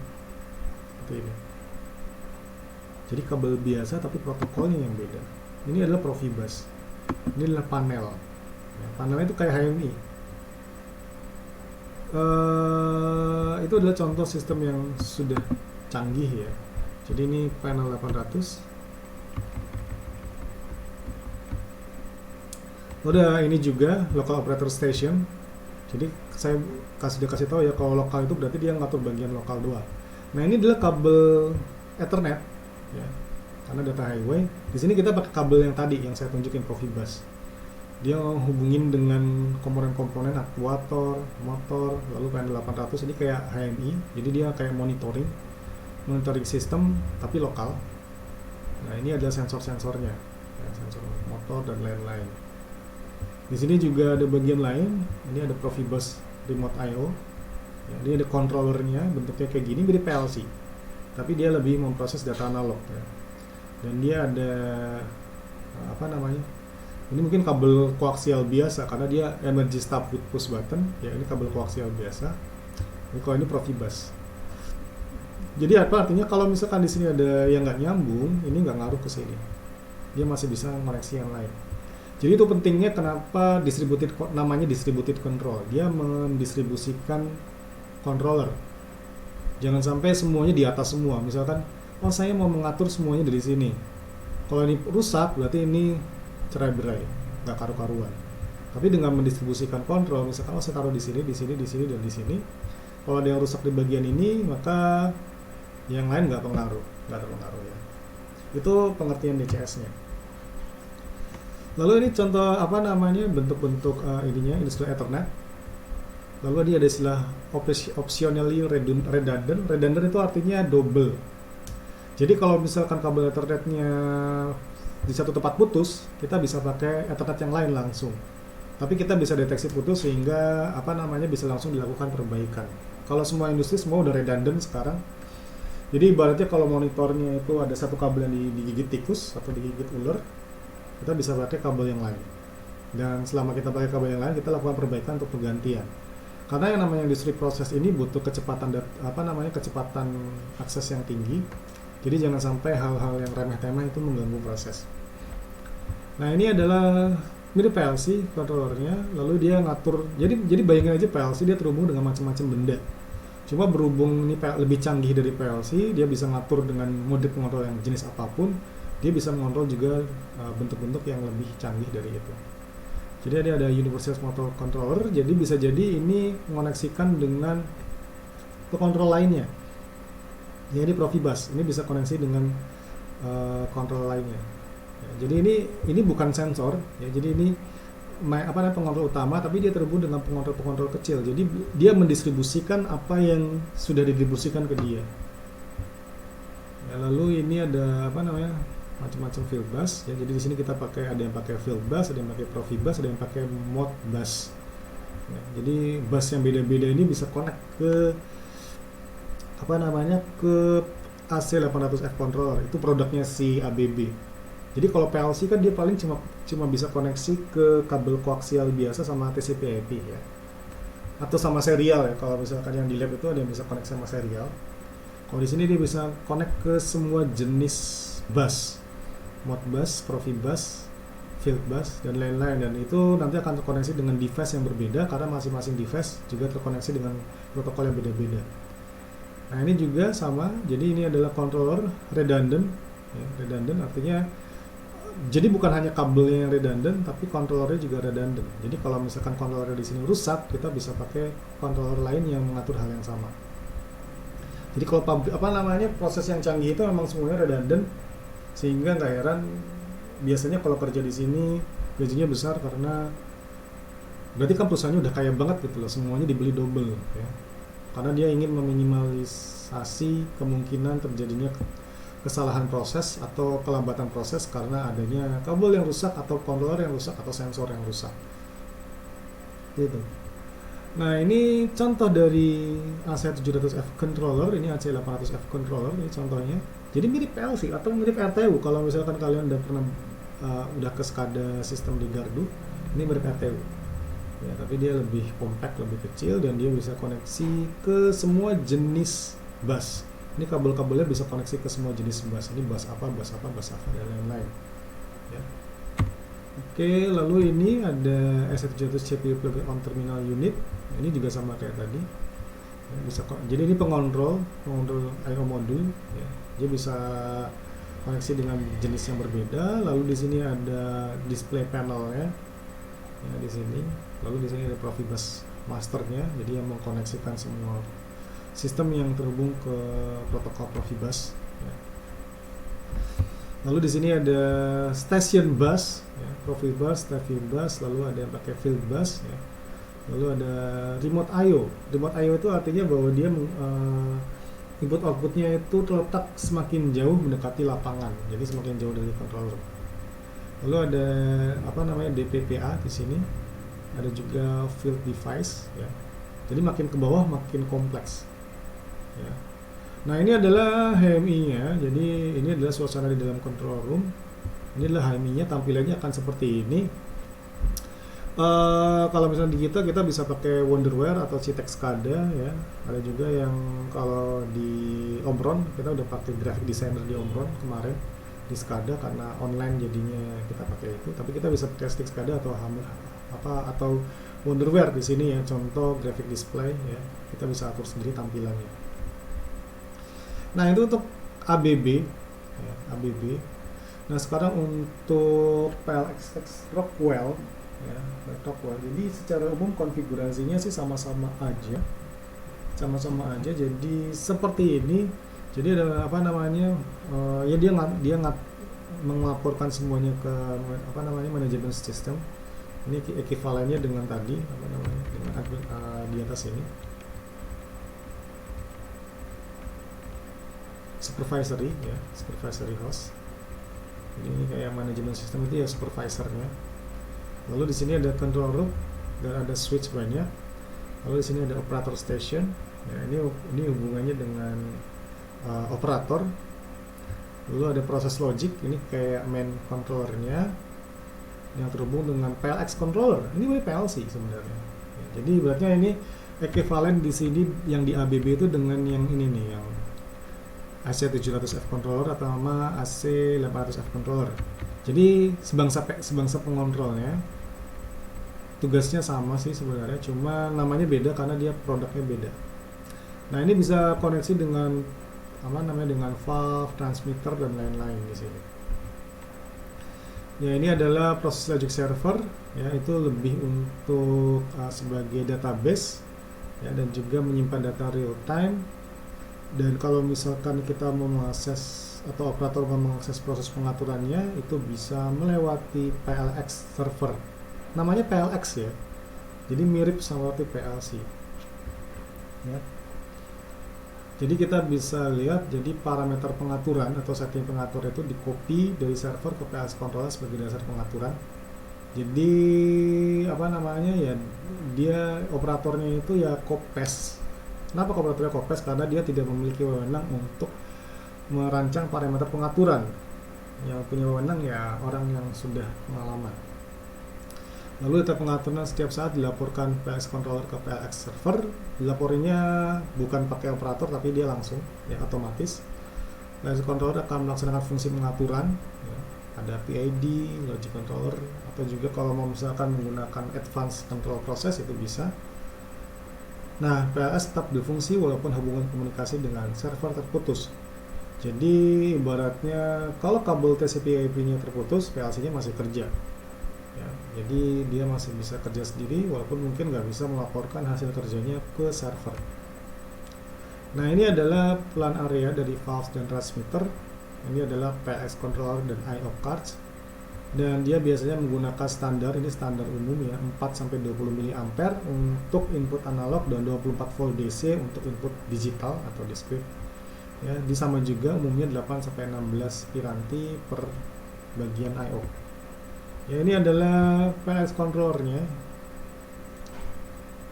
Speaker 1: Seperti ini. Jadi kabel biasa tapi protokolnya yang beda. Ini adalah Profibus. Ini adalah panel. Ya, panelnya itu kayak HMI. Itu adalah contoh sistem yang sudah canggih ya. Jadi ini panel 800. Udah, ini juga local operator station. Jadi saya kasih tahu ya, kalau lokal itu berarti dia ngatur bagian lokal doang. Nah, ini adalah kabel Ethernet ya. Karena data highway. Di sini kita pakai kabel yang tadi yang saya tunjukin, Profibus. Dia hubungin dengan komponen-komponen aktuator, motor, lalu panel 800. Ini kayak HMI. Jadi dia kayak monitoring system tapi lokal. Nah, ini adalah sensor-sensornya. Ya. ya, sensor motor dan lain-lain. Di sini juga ada bagian lain, ini ada Profibus Remote I/O. Ya, ini ada controllernya, bentuknya kayak gini, mirip PLC, tapi dia lebih memproses data analog ya. Dan dia ada apa namanya? Ini mungkin kabel koaksial biasa karena dia energy stop with push button. Ya, ini kabel koaksial biasa. Ini kalau ini Profibus. Jadi apa artinya kalau misalkan di sini ada yang nggak nyambung, ini nggak ngaruh ke sini. Dia masih bisa koneksi yang lain. Jadi itu pentingnya kenapa namanya distributed control. Dia mendistribusikan controller. Jangan sampai semuanya di atas semua. Misalkan, oh saya mau mengatur semuanya dari sini. Kalau ini rusak, berarti ini cerai-berai, nggak karu-karuan. Tapi dengan mendistribusikan kontrol, misalkan oh saya taruh di sini, di sini, di sini, dan di sini. Kalau ada yang rusak di bagian ini, maka yang lain nggak terpengaruh ya. Itu pengertian DCS-nya. Lalu ini contoh apa namanya bentuk-bentuk ininya industrial Ethernet. Lalu dia ada istilah optionally redundant. Redundant itu artinya double. Jadi kalau misalkan kabel Ethernetnya di satu tempat putus, kita bisa pakai Ethernet yang lain langsung. Tapi kita bisa deteksi putus sehingga apa namanya bisa langsung dilakukan perbaikan. Kalau semua industri semua udah redundant sekarang. Jadi ibaratnya kalau monitornya itu ada satu kabel yang digigit tikus atau digigit ular, kita bisa pakai kabel yang lain. Dan selama kita pakai kabel yang lain, kita lakukan perbaikan untuk pergantian. Karena yang namanya industri proses ini butuh kecepatan kecepatan akses yang tinggi. Jadi jangan sampai hal-hal yang remeh-temeh itu mengganggu proses. Nah, ini adalah mirip PLC controllernya, lalu dia ngatur. Jadi bayangin aja PLC dia terhubung dengan macam-macam benda. Cuma berhubung ini lebih canggih dari PLC, dia bisa ngatur dengan mode pengontrol yang jenis apapun. Dia bisa mengontrol juga bentuk-bentuk yang lebih canggih dari itu. Jadi ada Universal Motor Controller, jadi bisa jadi ini mengoneksikan dengan kontrol lainnya. Ya, ini Profibus, ini bisa koneksi dengan kontrol lainnya. Ya, jadi ini bukan sensor, ya. Jadi ini pengontrol utama, tapi dia terhubung dengan pengontrol kecil. Jadi dia mendistribusikan apa yang sudah didistribusikan ke dia. Ya, lalu ini ada macam-macam field bus ya. Jadi di sini kita ada yang pakai field bus, ada yang pakai Profibus, ada yang pakai Modbus ya. Jadi bus yang beda-beda ini bisa connect ke ke AC800F controller. Itu produknya si ABB. Jadi kalau PLC kan dia paling cuma bisa koneksi ke kabel koaksial biasa sama TCP/IP ya. Atau sama serial ya. Kalau misalkan yang di lab itu ada yang bisa connect sama serial. Kalau di sini dia bisa connect ke semua jenis bus. Modbus, Profibus, Fieldbus, dan lain-lain. Dan itu nanti akan terkoneksi dengan device yang berbeda karena masing-masing device juga terkoneksi dengan protokol yang beda-beda. Nah, ini juga sama. Jadi ini adalah controller redundant ya. Redundant artinya jadi bukan hanya kabelnya yang redundant, tapi controllernya juga redundant. Jadi kalau misalkan controller di sini rusak, kita bisa pakai controller lain yang mengatur hal yang sama. Jadi kalau proses yang canggih itu memang semuanya redundant, sehingga nggak heran biasanya kalau kerja di sini gajinya besar karena berarti kan perusahaannya udah kaya banget gitu loh, semuanya dibeli double ya. Karena dia ingin meminimalisasi kemungkinan terjadinya kesalahan proses atau kelambatan proses karena adanya kabel yang rusak atau controller yang rusak atau sensor yang rusak gitu. Nah, ini contoh dari AC700F controller, ini AC800F controller, ini contohnya. Jadi mirip PLC atau mirip RTU. Kalau misalkan kalian udah pernah udah ke SCADA sistem di gardu, ini mirip RTU. Ya, tapi dia lebih compact, lebih kecil, dan dia bisa koneksi ke semua jenis bus. Ini kabel-kabelnya bisa koneksi ke semua jenis bus. Ini bus apa, dan lain-lain. Ya. Oke, lalu ini ada AC700 CPU Plug on Terminal Unit. Ini juga sama kayak tadi. Ya, jadi ini pengontrol I/O modul. Ya. Dia bisa koneksi dengan jenis yang berbeda. Lalu di sini ada display panelnya. Ya, di sini. Lalu di sini ada Profibus masternya. Jadi yang mengkoneksikan semua sistem yang terhubung ke protokol Profibus. Ya. Lalu di sini ada station bus, ya, Profibus, station bus. Lalu ada yang pakai field bus. Ya. Lalu ada remote I/O. Remote I/O itu artinya bahwa dia input outputnya itu terletak semakin jauh mendekati lapangan, jadi semakin jauh dari controller. Lalu ada apa namanya DPPA di sini, ada juga field device ya. Jadi makin ke bawah makin kompleks ya. Nah, ini adalah HMI-nya. Jadi ini adalah suasana di dalam control room. Ini adalah HMI-nya, tampilannya akan seperti ini. Kalau misalnya di kita bisa pakai Wonderware atau Citex SCADA ya. Ada juga yang kalau di Omron kita udah pakai graphic designer di Omron kemarin di SCADA, karena online jadinya kita pakai itu. Tapi kita bisa pakai Citex SCADA atau atau Wonderware di sini ya. Contoh graphic display ya. Kita bisa atur sendiri tampilannya. Nah, itu untuk ABB ya, ABB. Nah, sekarang untuk PLX Rockwell ya, Rockwell. Jadi secara umum konfigurasinya sih sama-sama aja. Jadi seperti ini. Jadi ada apa namanya? Ya dia melaporkan semuanya ke apa namanya manajemen sistem. Ini ekivalennya dengan tadi apa namanya? Dengan di atas ini. Supervisory ya, supervisory host. Jadi ini kayak manajemen sistem itu ya supervisornya. Lalu di sini ada control room dan ada switch banyak. Lalu di sini ada operator station. Ya, ini hubungannya dengan operator. Lalu ada proses logic. Ini kayak main controllernya yang terhubung dengan PLX controller. Ini PLC sebenarnya. Ya, jadi berarti ini ekuivalen di sini yang di ABB itu dengan yang ini nih, yang AC700F controller atau sama AC800F controller. Jadi sebangsa pengontrolnya tugasnya sama sih sebenarnya, cuma namanya beda karena dia produknya beda. Nah, ini bisa koneksi dengan apa namanya dengan valve, transmitter dan lain-lain di sini. Ya, ini adalah proses logic server ya, itu lebih untuk sebagai database ya, dan juga menyimpan data real time. Dan kalau misalkan kita mau mengakses atau operator mau mengakses proses pengaturannya, itu bisa melewati PLX server. Namanya PLX ya. Jadi mirip seperti PLC. Ya. Jadi kita bisa lihat, jadi parameter pengaturan atau setting pengatur itu di-copy dari server ke PLC controller sebagai dasar pengaturan. Jadi apa namanya ya, dia operatornya itu ya copy-paste. Kenapa operatornya copy-paste? Karena dia tidak memiliki wewenang untuk merancang parameter pengaturan. Yang punya wewenang ya orang yang sudah pengalaman. Lalu data pengaturan setiap saat dilaporkan PLX controller ke PLX server. Dilaporinnya bukan pakai operator tapi dia langsung ya, otomatis. PLX controller akan melaksanakan fungsi pengaturan ya. Ada PID, logic controller, atau juga kalau mau misalkan menggunakan advanced control process itu bisa. Nah, PLS tetap berfungsi walaupun hubungan komunikasi dengan server terputus. Jadi ibaratnya kalau kabel TCP/IP-nya terputus, PLC-nya masih kerja. Ya, jadi dia masih bisa kerja sendiri walaupun mungkin nggak bisa melaporkan hasil kerjanya ke server. Nah, ini adalah plan area dari valve dan transmitter. Ini adalah PLX controller dan I/O cards. Dan dia biasanya menggunakan standar, ini standar umum ya, 4-20 mA untuk input analog dan 24 volt DC untuk input digital atau discrete ya. Sama juga umumnya 8-16 piranti per bagian I/O ya. Ini adalah PLX controllernya,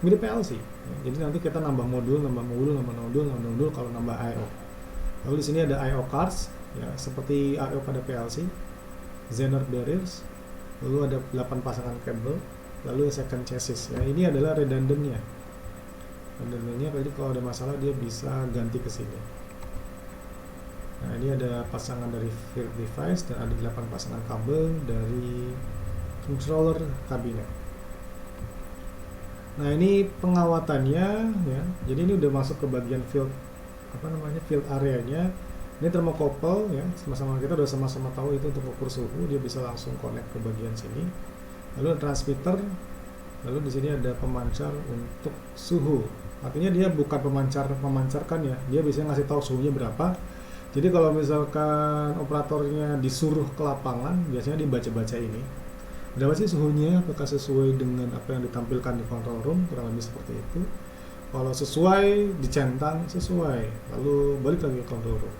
Speaker 1: mirip PLC ya. Jadi nanti kita nambah modul kalau nambah I/O. Lalu di sini ada I/O cards ya, seperti I/O pada PLC, Zener barriers, lalu ada 8 pasangan kabel, lalu second chassis ya. Ini adalah redundantnya. Jadi kalau ada masalah dia bisa ganti ke sini. Nah, ini ada pasangan dari field device dan ada 8 pasangan kabel dari controller kabinet. Nah, ini pengawatannya ya. Jadi ini udah masuk ke bagian field field areanya. Ini thermocouple ya, kita udah sama-sama tahu itu untuk ukur suhu, dia bisa langsung connect ke bagian sini. Lalu ada transmitter, lalu di sini ada pemancar untuk suhu. Artinya dia bukan memancarkan ya, dia biasanya ngasih tahu suhunya berapa. Jadi kalau misalkan operatornya disuruh ke lapangan, biasanya dibaca-baca ini. Berapa sih suhunya, apakah sesuai dengan apa yang ditampilkan di control room, kurang lebih seperti itu. Kalau sesuai, dicentang sesuai, lalu balik lagi ke control room.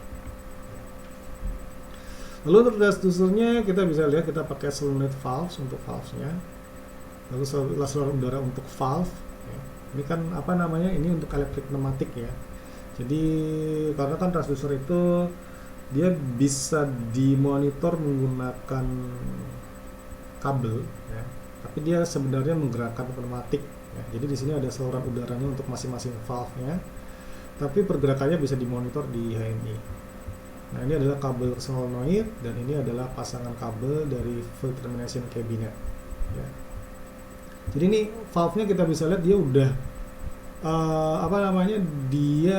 Speaker 1: Lalu untuk transducernya kita bisa lihat kita pakai solenoid valves untuk valvesnya, lalu saluran udara untuk valve ya. Ini kan apa namanya, ini untuk elektrik pneumatik ya. Jadi karena kan transducer itu dia bisa dimonitor menggunakan kabel ya, tapi dia sebenarnya menggerakkan pneumatik ya. Jadi di sini ada saluran udaranya untuk masing-masing valve-nya, tapi pergerakannya bisa dimonitor di HMI. Nah, ini adalah kabel solenoid dan ini adalah pasangan kabel dari field termination cabinet ya. Jadi ini valve-nya kita bisa lihat dia udah apa namanya, dia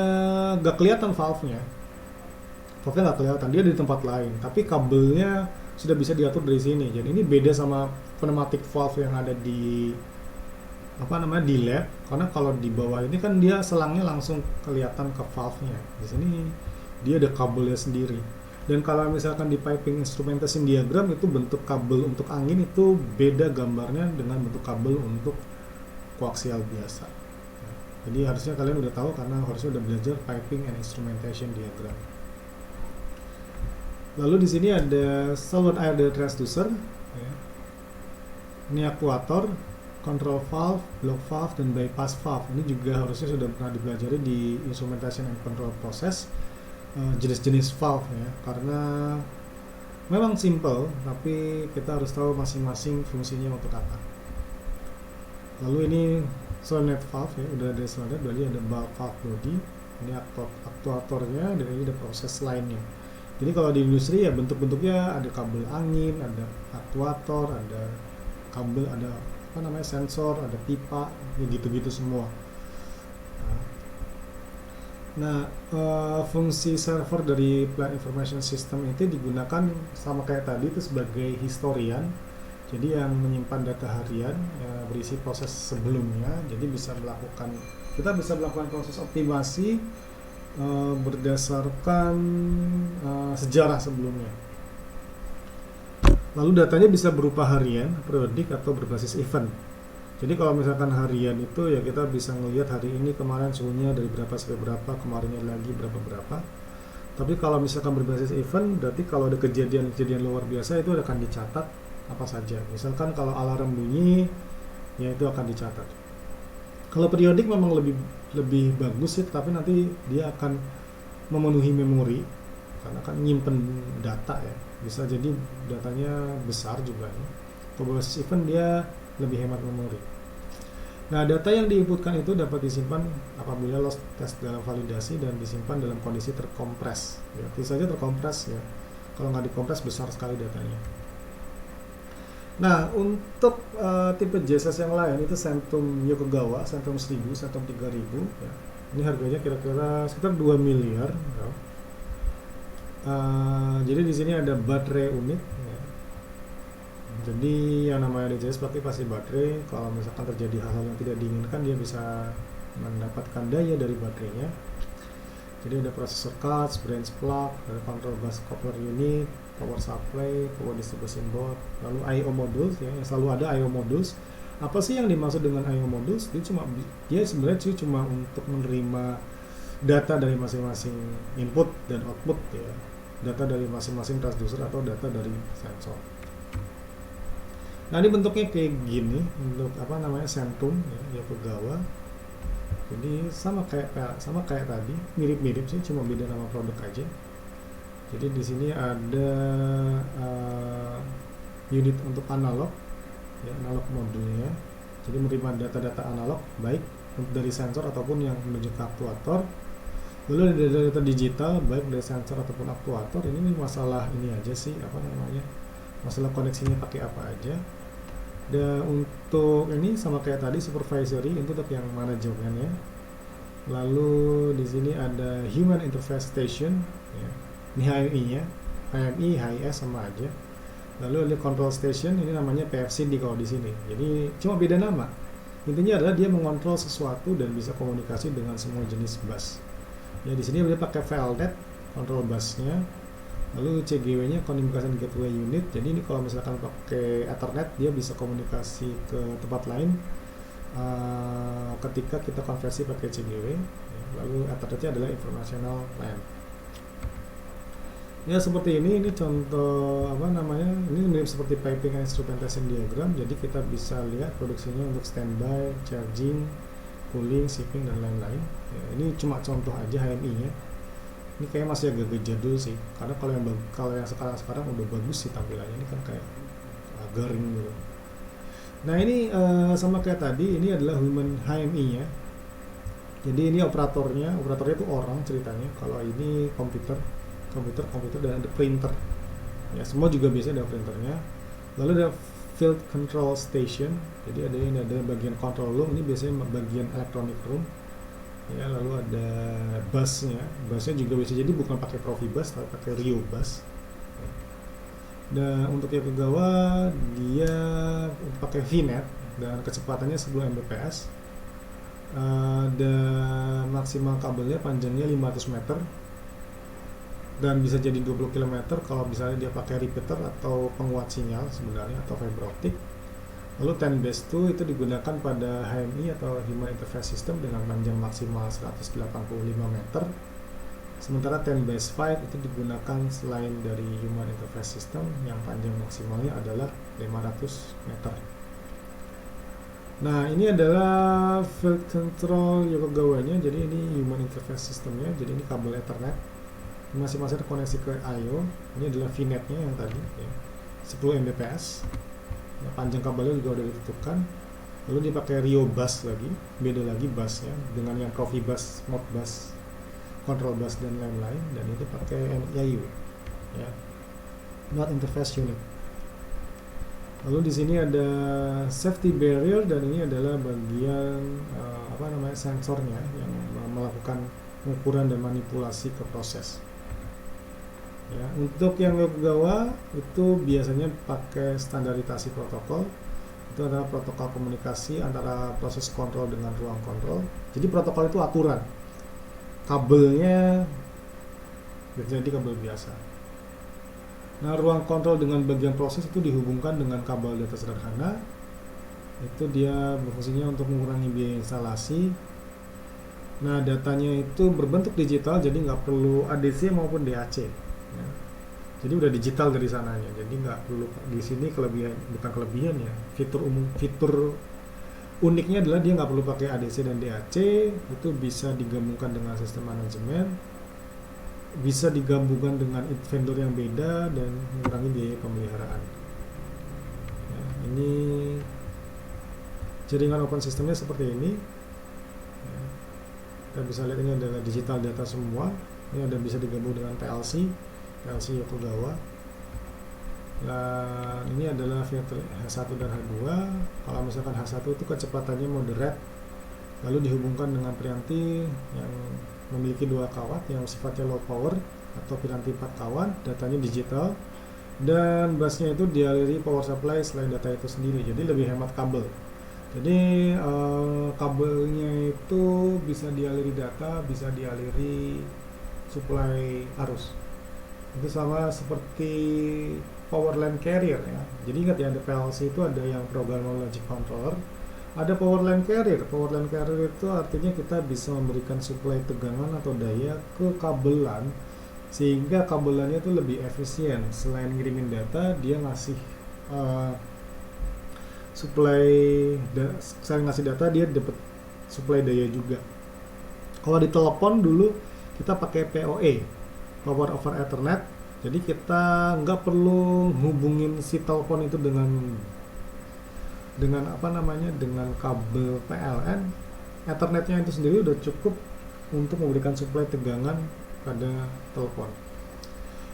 Speaker 1: gak kelihatan valve-nya gak kelihatan, dia di tempat lain, tapi kabelnya sudah bisa diatur dari sini. Jadi ini beda sama pneumatic valve yang ada di apa namanya, di lab, karena kalau di bawah ini kan dia selangnya langsung kelihatan ke valve-nya. Di sini dia ada kabelnya sendiri. Dan kalau misalkan di piping instrumentation diagram itu bentuk kabel untuk angin itu beda gambarnya dengan bentuk kabel untuk koaksial biasa. Jadi harusnya kalian udah tahu karena harusnya udah belajar piping and instrumentation diagram. Lalu di sini ada solid air dari transducer ya. Ini akuator, control valve, block valve, dan bypass valve. Ini juga harusnya sudah pernah dipelajari di instrumentation and control process, jenis-jenis valve ya. Karena memang simple, tapi kita harus tahu masing-masing fungsinya untuk apa. Lalu ini solenoid valve ya, udah ada solenoid, berarti ada valve body, ini aktuatornya, dan ini ada proses lainnya. Jadi kalau di industri ya bentuk-bentuknya ada kabel angin, ada aktuator, ada kabel, ada apa namanya, sensor, ada pipa, ya gitu-gitu semua. Nah, fungsi server dari Plant Information System itu digunakan sama kayak tadi itu sebagai historian. Jadi yang menyimpan data harian berisi proses sebelumnya. Jadi kita bisa melakukan proses optimasi berdasarkan sejarah sebelumnya. Lalu datanya bisa berupa harian, periodik, atau berbasis event. Jadi kalau misalkan harian itu ya kita bisa ngelihat hari ini kemarin suhunya dari berapa sampai berapa, kemarinnya lagi berapa. Tapi kalau misalkan berbasis event, berarti kalau ada kejadian-kejadian luar biasa itu akan dicatat apa saja. Misalkan kalau alarm bunyi, ya itu akan dicatat. Kalau periodik memang lebih bagus sih, tapi nanti dia akan memenuhi memori karena kan nyimpen data ya. Bisa jadi datanya besar juga ya. Kalau berbasis event dia lebih hemat memori. Nah, data yang diinputkan itu dapat disimpan apabila loss test dalam validasi dan disimpan dalam kondisi terkompres. Ya, tentu saja terkompres ya. Kalau nggak dikompres besar sekali datanya. Nah, untuk tipe JSS yang lain itu Centum Yokogawa, Centum 1000, Centum 3000 ya. Ini harganya kira-kira sekitar 2 miliar ya. Jadi di sini ada baterai unit ya. Jadi yang namanya DJS pasti baterai. Kalau misalkan terjadi hal-hal yang tidak diinginkan, dia bisa mendapatkan daya dari baterainya. Jadi ada processor cards, branch plug, ada control bus coupler unit, power supply, power distribution board, lalu I/O modules ya, yang selalu ada I/O modules. Apa sih yang dimaksud dengan I/O modules? Dia sebenarnya cuma untuk menerima data dari masing-masing input dan output ya, data dari masing-masing transducer atau data dari sensor. Nah, ini bentuknya kayak gini, bentuk apa namanya, Centum ya, Yokogawa. Jadi sama kayak tadi, mirip-mirip sih, cuma beda nama produk aja. Jadi di sini ada unit untuk analog, ya, analog modulnya. Jadi menerima data-data analog baik dari sensor ataupun yang menuju ke aktuator. Lalu ada data digital baik dari sensor ataupun aktuator. Ini masalah ini aja sih, apa namanya, masalah koneksinya pakai apa aja. Dan untuk ini sama kayak tadi supervisory, itu untuk yang manajemen ya. Lalu di sini ada human interface station ya. Ini HMI-nya, HMI, HIS sama aja. Lalu ada control station, ini namanya PFCD kalau di sini. Jadi cuma beda nama. Intinya adalah dia mengontrol sesuatu dan bisa komunikasi dengan semua jenis bus. Ya di sini dia pakai VLNet, control busnya. Lalu CGW-nya Communication Gateway Unit. Jadi ini kalau misalkan pakai Ethernet dia bisa komunikasi ke tempat lain ketika kita konversi pakai CGW. Lalu Ethernetnya adalah Informational LAN. Ya seperti ini contoh apa namanya, ini mirip seperti piping and instrumentation diagram. Jadi kita bisa lihat produksinya untuk standby, charging, cooling, shipping dan lain-lain. Ya, ini cuma contoh aja HMI-nya. Ini kayak masih agak jadul sih, karena kalau yang sekarang udah bagus sih tampilannya. Ini kan kayak garing gitu. Nah ini sama kayak tadi, ini adalah human HMI-nya. Jadi ini operatornya itu orang ceritanya. Kalau ini komputer dan ada printer. Ya semua juga biasanya ada printernya. Lalu ada field control station. Jadi ada bagian control room. Ini biasanya bagian electronic room. Ya lalu ada busnya. Busnya juga bisa jadi bukan pakai Profibus tapi pakai Rio bus. Dan untuk Yokogawa dia pakai VNet dan kecepatannya 10 Mbps. Dan maksimal kabelnya panjangnya 500 meter dan bisa jadi 20 km kalau misalnya dia pakai repeater atau penguat sinyal sebenarnya atau fiber optic. Lalu 10 base 2 itu digunakan pada HMI atau Human Interface System dengan panjang maksimal 185 meter. Sementara 10 base 5 itu digunakan selain dari Human Interface System yang panjang maksimalnya adalah 500 meter. Nah ini adalah field control Yokogawa-nya. Jadi ini Human Interface Systemnya. Jadi ini kabel Ethernet. Masing-masing terkoneksi ke I/O. Ini adalah VNet-nya yang tadi ya. 10 Mbps. Nah, panjang kabelnya juga udah ditentukan. Lalu dia pakai Rio bus lagi. Beda lagi busnya dengan yang Profibus, Modbus, Control bus dan lain-lain. Dan itu pakai NIU ya. Not Interface Unit. Lalu di sini ada safety barrier dan ini adalah bagian sensornya yang melakukan pengukuran dan manipulasi ke proses. Ya, untuk yang Yokogawa itu biasanya pakai standarisasi protokol. Itu adalah protokol komunikasi antara proses kontrol dengan ruang kontrol. Jadi protokol itu aturan. Kabelnya jadi kabel biasa. Nah, ruang kontrol dengan bagian proses itu dihubungkan dengan kabel data sederhana. Itu dia berfungsinya untuk mengurangi biaya instalasi. Nah, datanya itu berbentuk digital, jadi nggak perlu ADC maupun DAC. Ya. Jadi udah digital dari sananya, jadi nggak perlu di sini bukan kelebihan ya. Fitur uniknya adalah dia nggak perlu pakai ADC dan DAC. Itu bisa digabungkan dengan sistem manajemen. Bisa digabungkan dengan vendor yang beda dan mengurangi biaya pemeliharaan. Ya, ini jaringan open sistemnya seperti ini. Ya, kita bisa lihat ini adalah digital data semua. Ini ada bisa digabung dengan PLC Yokogawa. Nah, ini adalah filter H1 dan H2. Kalau misalkan H1 itu kecepatannya moderate, lalu dihubungkan dengan piranti yang memiliki 2 kawat yang sifatnya low power atau piranti 4 kawat, datanya digital, dan busnya itu dialiri power supply selain data itu sendiri, jadi lebih hemat kabel. Jadi kabelnya itu bisa dialiri data, bisa dialiri supply arus. Itu sama seperti power line carrier ya. Jadi ingat ya, ada PLC itu ada yang programmable logic controller. Ada power line carrier. Power line carrier itu artinya kita bisa memberikan suplai tegangan atau daya ke kabelan sehingga kabelannya itu lebih efisien. Selain ngirimin data, dia ngasih selain ngasih data, dia dapat suplai daya juga. Kalau di telepon dulu kita pakai PoE, Power over Ethernet. Jadi kita nggak perlu hubungin si telepon itu dengan dengan kabel PLN. Ethernetnya itu sendiri udah cukup untuk memberikan suplai tegangan pada telepon.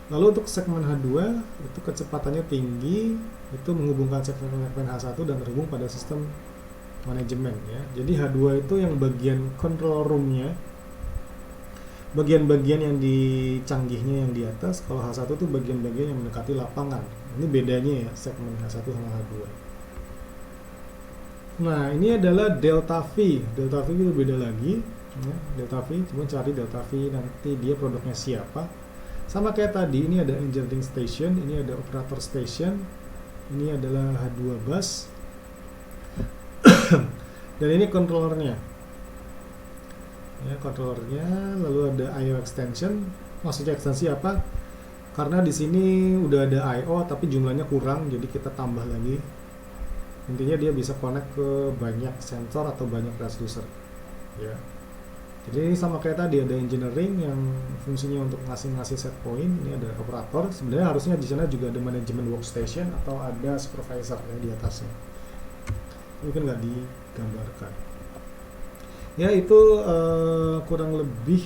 Speaker 1: Lalu untuk segmen H2 itu kecepatannya tinggi, itu menghubungkan segmen H1 dan terhubung pada sistem manajemen ya. Jadi H2 itu yang bagian control room-nya, bagian-bagian yang di canggihnya yang di atas. Kalau H1 itu bagian-bagian yang mendekati lapangan. Ini bedanya ya segmen H1 sama H2. Nah, ini adalah delta V. Delta V itu beda lagi ya. Delta V, cuma cari delta V nanti dia produknya siapa. Sama kayak tadi, ini ada engineering station, ini ada operator station, ini adalah H2 bus. Dan ini controllernya. Ya, controllernya, lalu ada I/O extension. Maksudnya ekstensi apa? karena di sini udah ada I/O tapi jumlahnya kurang, jadi kita tambah lagi. Intinya dia bisa connect ke banyak sensor atau banyak transducer ya. Jadi ini sama kayak tadi, ada engineering yang fungsinya untuk ngasih set point, ini ada operator. Sebenarnya harusnya di sana juga ada manajemen workstation atau ada supervisor ya di atasnya. Mungkin nggak digambarkan. Ya itu kurang lebih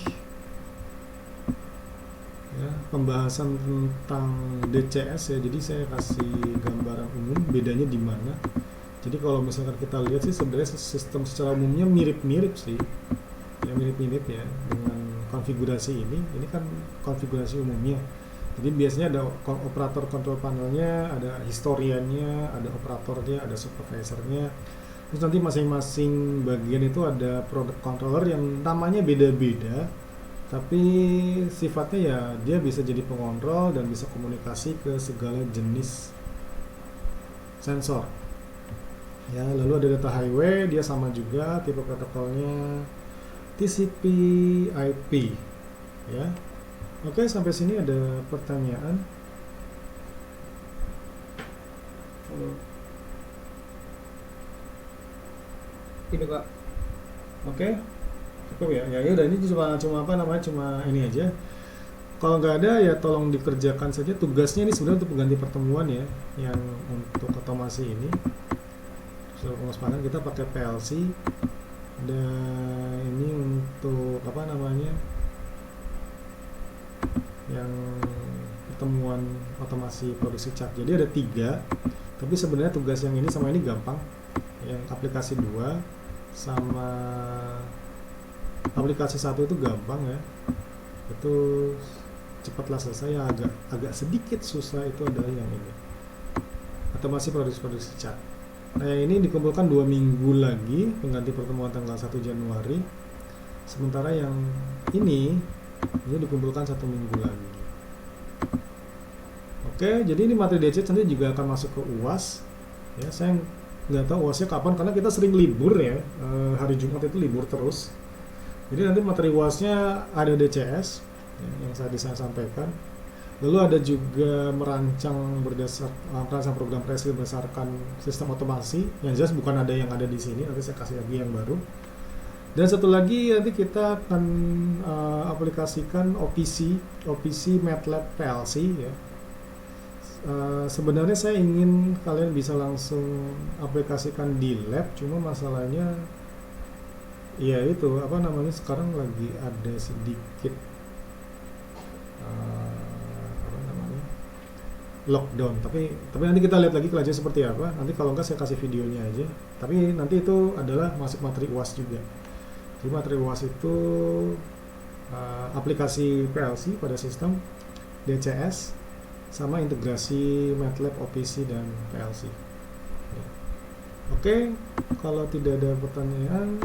Speaker 1: ya pembahasan tentang DCS ya. Jadi saya kasih gambaran umum bedanya di mana. Jadi kalau misalkan kita lihat sih sebenarnya sistem secara umumnya mirip-mirip sih. Ya mirip-mirip ya dengan konfigurasi ini kan konfigurasi umumnya. Jadi biasanya ada operator control panelnya, ada historiannya, ada operatornya, ada supervisornya. Terus nanti masing-masing bagian itu ada product controller yang namanya beda-beda, tapi sifatnya ya dia bisa jadi pengontrol dan bisa komunikasi ke segala jenis sensor. Ya, lalu ada data highway, dia sama juga tipe protokolnya TCP/IP ya. Oke, sampai sini ada pertanyaan?
Speaker 2: Ini Pak.
Speaker 1: Oke, cukup ya. Ya udah, ini cuma apa namanya, cuma ini aja. Kalau nggak ada ya tolong dikerjakan saja tugasnya. Ini sebenarnya untuk pengganti pertemuan ya, yang untuk otomasi ini. Pengesepakan kita pakai PLC. Dan ini untuk apa namanya, yang pertemuan otomasi produksi cat. Jadi ada 3, tapi sebenarnya tugas yang ini sama ini gampang. Yang aplikasi 2 sama aplikasi 1 itu gampang ya, itu cepatlah selesai. Yang agak sedikit susah itu adalah yang ini, otomasi produksi cat. Nah yang ini dikumpulkan 2 minggu lagi, pengganti pertemuan tanggal 1 Januari. Sementara yang ini dikumpulkan 1 minggu lagi. Oke, jadi ini materi DCS nanti juga akan masuk ke UAS ya. Saya nggak tahu UASnya kapan karena kita sering libur ya, hari Jumat itu libur terus. Jadi nanti materi UASnya ada DCS ya, yang saya sampaikan. Lalu ada juga merancang program presi berdasarkan sistem otomasi. Yang jelas bukan ada yang ada di sini, nanti saya kasih lagi yang baru. Dan satu lagi nanti kita akan aplikasikan OPC MATLAB PLC ya. Sebenarnya saya ingin kalian bisa langsung aplikasikan di lab, cuma masalahnya ya itu apa namanya, sekarang lagi ada sedikit lockdown, tapi nanti kita lihat lagi kelanjutan seperti apa. Nanti kalau enggak saya kasih videonya aja, tapi nanti itu adalah masuk materi UAS juga. Jadi materi UAS itu aplikasi PLC pada sistem DCS sama integrasi MATLAB, OPC dan PLC. Oke, kalau tidak ada pertanyaan